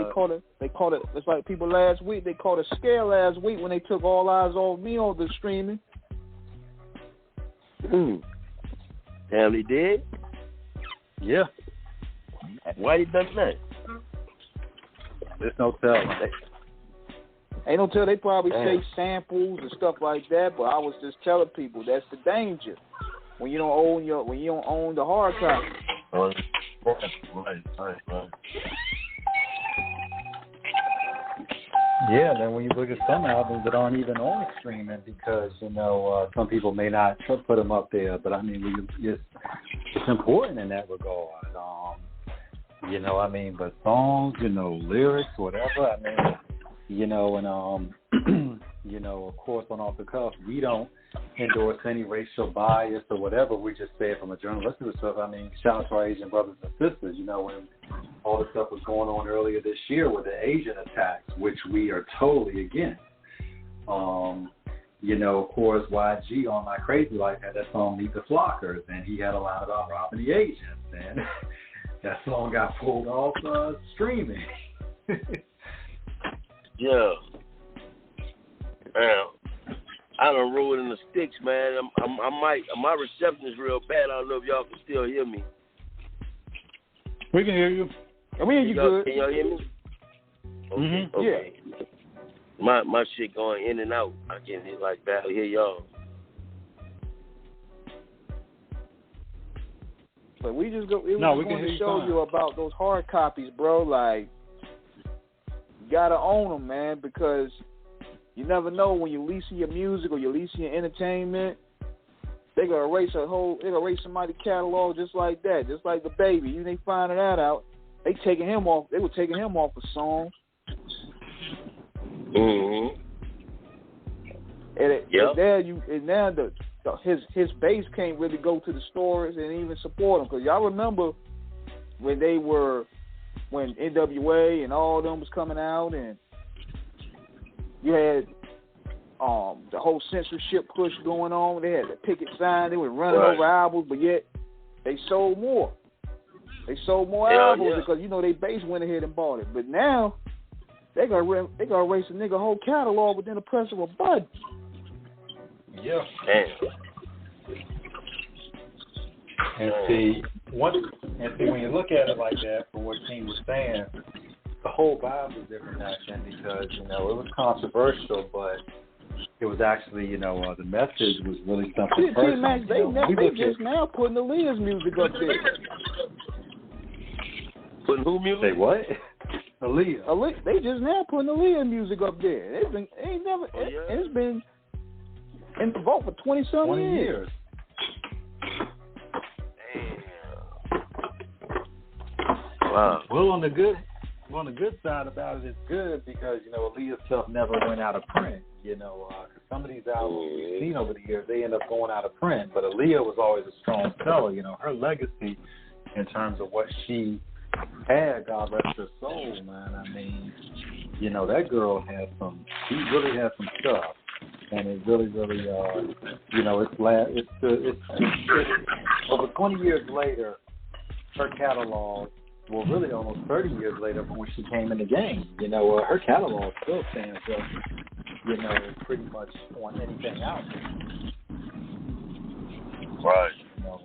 they called it, it's like people last week, they called it scare last week when they took All Eyes Off Me on the streaming. Damn, they did? Yeah. Why you done that? There's no telling. Ain't no tell. They probably say samples and stuff like that, but I was just telling people that's the danger when you don't own the hard copy. Right. Yeah, then when you look at some albums that aren't even on streaming because, some people may not put them up there, but I mean, it's important in that regard. But songs, lyrics, whatever, of course, on Off the Cuff, we don't endorse any racial bias or whatever. We just say it from a journalistic perspective. Shout out to our Asian brothers and sisters, when all this stuff was going on earlier this year with the Asian attacks, which we are totally against. Of course, YG on My Crazy Life had that song Meet the Flockers, and he had a line about robbing the Asians, and that song got pulled off streaming. Yeah. Man, I done rolled in the sticks, man. My reception is real bad. I don't know if y'all can still hear me. We can hear you. We hear you good. Can y'all hear me? Okay. Yeah. My shit going in and out. I can't barely hear y'all. But we just going to show you about those hard copies, bro. Like, you got to own them, man, because you never know when you're leasing your music or you're leasing your entertainment, they're going to erase somebody's catalog just like that, just like the Baby. You ain't finding that out. They were taking him off of songs. And now his base can't really go to the stores and even support him, because y'all remember when NWA and all of them was coming out, and you had the whole censorship push going on. They had the picket sign. They were running over albums, but yet they sold more. They sold more albums because they base went ahead and bought it. But now they gonna erase a nigga whole catalog within the press of a button. Yeah. And see, when you look at it like that, from what King was saying, the whole vibe was different back then because it was controversial, but it was actually the message was really something personal. They just now putting the Leah's music up there. Putting who music? Say what? Aaliyah. They just now putting the Leah music up there. It's been in the vault for 20-some years. Wow. Well, on the good on the good side about it, it's good because, you know, Aaliyah's stuff never went out of print, you know, 'cause some of these albums we've seen over the years, they end up going out of print. But Aaliyah was always a strong seller, you know, her legacy in terms of what she had, God rest her soul, man. I mean, you know, that girl she really had some stuff. And it really, you know, it's over 20 years later, her catalog, well, really almost 30 years later from when she came in the game, you know, her catalog still stands up, you know, pretty much on anything out there. Right. You know,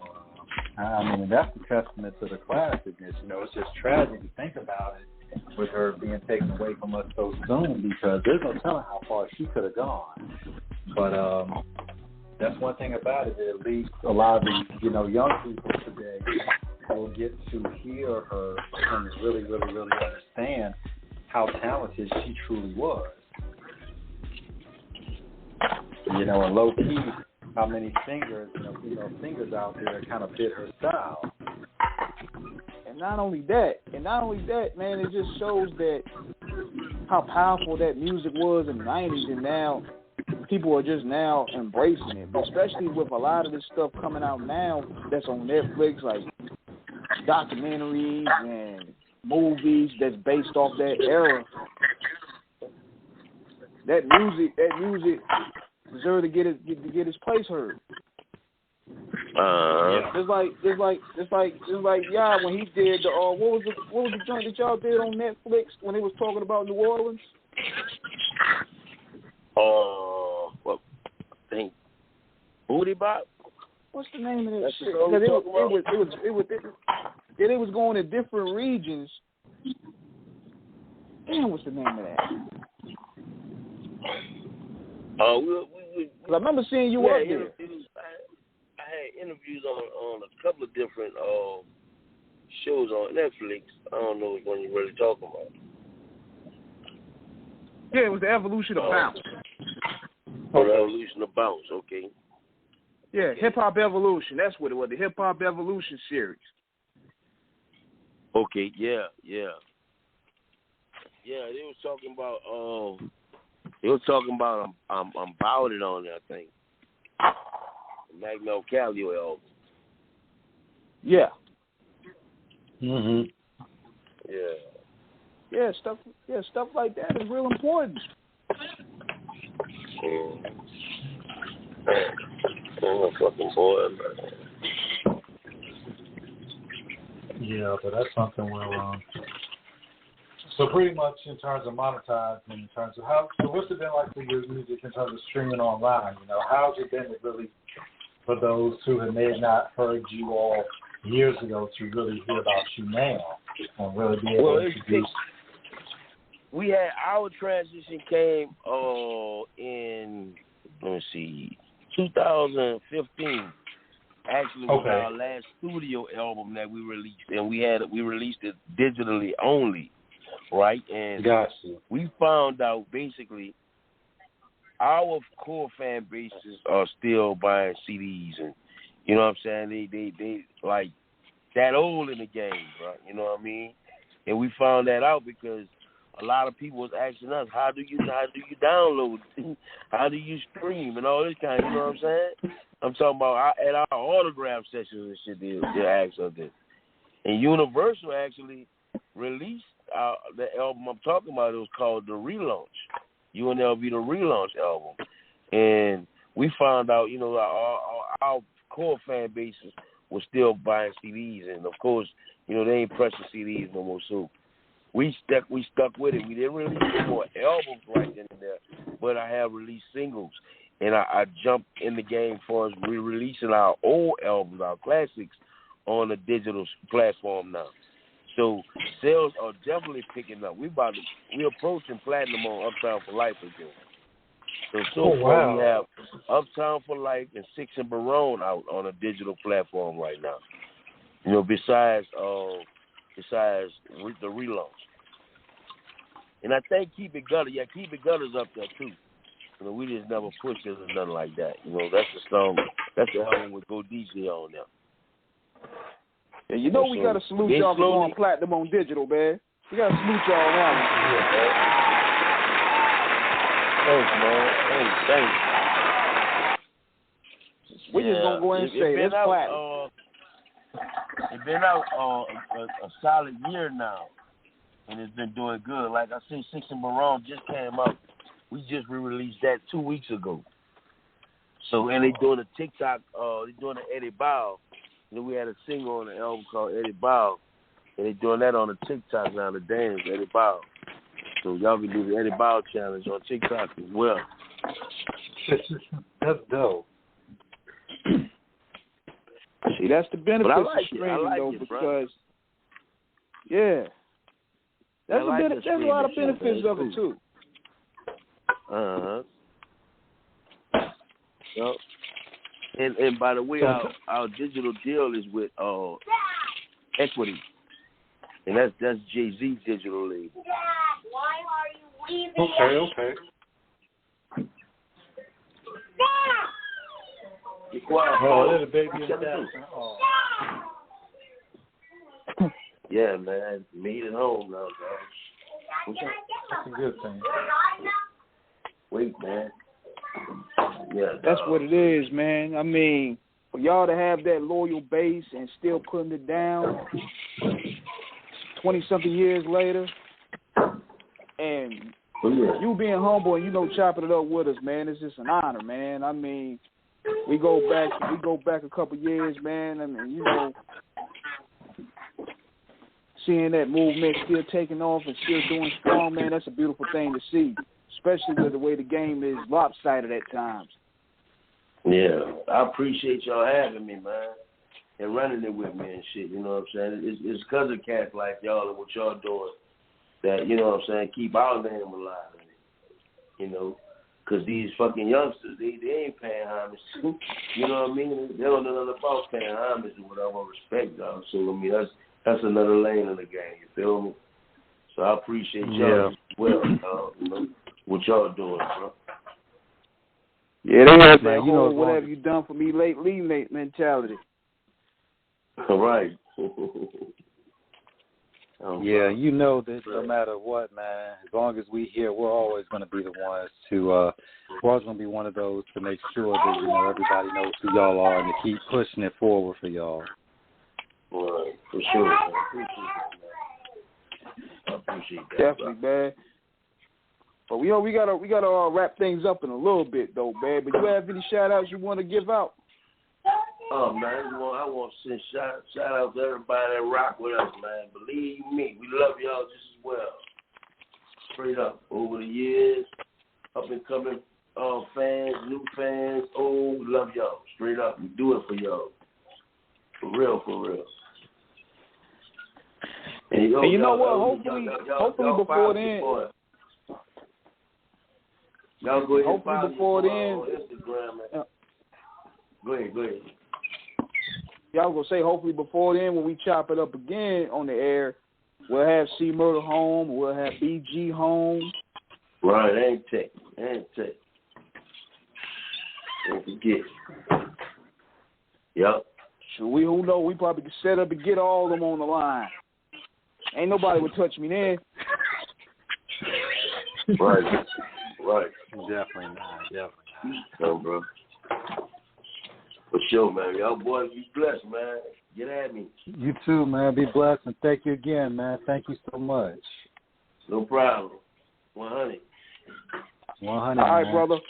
I mean, that's a testament to the classicness. You know, it's just tragic to think about it with her being taken away from us so soon because there's no telling how far she could have gone. But that's one thing about it. At least a lot of the, you know, young people today will get to hear her and really understand how talented she truly was. You know, and low key, how many singers, you know, female singers out there kind of fit her style. And not only that, man, it just shows that how powerful that music was in the 90s, and now people are just now embracing it, especially with a lot of this stuff coming out now that's on Netflix, like documentaries and movies that's based off that era. That music deserves to get its place heard. It's like yeah, when he did the what was the joint that y'all did on Netflix when they was talking about New Orleans? What thing? Booty Bop? What's the name of that That's shit? it They was going to different regions. Damn, what's the name of that? I remember seeing you up there. I had interviews on a couple of different shows on Netflix. I don't know which one you're really talking about. Yeah, it was the Evolution of Bounce. The Evolution of Bounce, okay. Yeah, Hip Hop Evolution. That's what it was, the Hip Hop Evolution series. Okay, yeah. Yeah, they was talking about I'm Bout It on there, I think. Magno Callio album. Yeah. Mhm. Yeah, stuff like that is real important. Oh, fucking boy. Yeah, but that's something we're so pretty much in terms of monetizing, in terms of so what's it been like for your music in terms of streaming online? You know, how's it been to really, for those who may have not heard you all years ago, to really hear about you now and really be able to introduce? We had our transition came in 2015. Actually, was our last studio album that we released, and we released it digitally only, right? And we found out basically our core fan bases are still buying CDs, and you know what I'm saying? They like that old in the game, right? You know what I mean? And we found that out because a lot of people was asking us, how do you download, how do you stream, and all this kind of, you know what I'm saying? I'm talking about at our autograph sessions and shit, they asked us this. And Universal actually released the album I'm talking about. It was called The Relaunch, UNLV The Relaunch album. And we found out, you know, our core fan bases were still buying CDs, and of course, you know, they ain't pressing CDs no more, so we stuck with it. We didn't release any more albums right then and there, but I have released singles, and I jumped in the game for us re-releasing our old albums, our classics, on a digital platform now. So sales are definitely picking up. We're approaching platinum on Uptown for Life again. So far we have Uptown for Life and Six and Barone out on a digital platform right now. You know, besides the relaunch. And I think Keep It Gutter, Keep It Gutter's up there too. You know, we just never pushed it or nothing like that. You know, that's the song, that's the album with Go DJ on there. Yeah, you know we got to salute y'all for going platinum on digital, man. We got to salute y'all now. Thanks, man. Thanks. We just gonna go ahead and say it's flat. It's been out a solid year now, and it's been doing good. Like I said, Six and Baron just came out. We just re-released that 2 weeks ago. So, and they doing a TikTok. They doing an Eddie Bow. And then we had a single on the album called Eddie Bow, and they doing that on the TikTok now. The dance Eddie Bow. So y'all can do the Eddie Bow challenge on TikTok as well. That's dope. See, that's the benefit of streaming, though, because there's a lot of benefits of it too. Yep. And by the way, our digital deal is with Equity, and that's Jay-Z digital label. Dad, why are you leaving? Okay. Be quiet. Oh, little baby in the back. Oh. Yeah, man. Made it home now, guys. That's a good thing. Wait, man. Yeah, that's what it is, man. I mean, for y'all to have that loyal base and still putting it down 20-something years later, and you being humble and, chopping it up with us, man, it's just an honor, man. I mean, we go back a couple years, man. I mean, seeing that movement still taking off and still doing strong, man, that's a beautiful thing to see, especially with the way the game is lopsided at times. Yeah, I appreciate y'all having me, man, and running it with me and shit, you know what I'm saying? It's because of cats like y'all and what y'all doing that, you know what I'm saying, keep our name alive, because these fucking youngsters, they ain't paying homage. You know what I mean? They don't know nothing about paying homage or whatever, respect, dog. So, I mean, that's another lane in the game, you feel me? So I appreciate y'all as well, what y'all doing, bro. Yeah, they have that whole whatever you done for me lately mentality. All right. Yeah, you know that no matter what, man, as long as we here, we're always going to be the ones to, we're always going to be one of those to make sure that, everybody knows who y'all are and to keep pushing it forward for y'all. Right, for sure, man. I appreciate that. Definitely, man. But we gotta wrap things up in a little bit though, man. But you have any shout outs you want to give out? Oh man, I want to send shout out to everybody that rock with us, man. Believe me, we love y'all just as well. Straight up, over the years, up and coming fans, new fans, we love y'all. Straight up, we do it for y'all. For real. And you know what? Hopefully before then. Y'all go ahead and follow before then. On Instagram, man. Go ahead. Y'all gonna say hopefully before then, when we chop it up again on the air, we'll have C Murder home, we'll have BG home. Right, ain't tech. Don't forget. Yep. So who knows? We probably could set up and get all of them on the line. Ain't nobody would touch me then. Right. Definitely not. No, bro. For sure, man. Y'all boys be blessed, man. Get at me. You too, man. Be blessed, and thank you again, man. Thank you so much. No problem. 100. 100. All right, man. brother.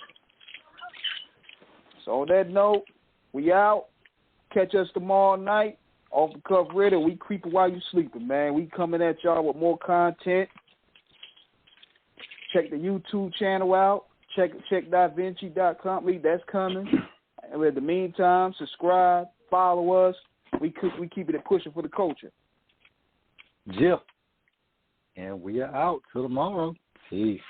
So on that note, we out. Catch us tomorrow night off the Cuff Radio. We creeping while you sleeping, man. We coming at y'all with more content. Check the YouTube channel out. Check DaVinci.com. That's coming. And in the meantime, subscribe, follow us. We keep it pushing for the culture. Yeah. And we are out till tomorrow. Peace.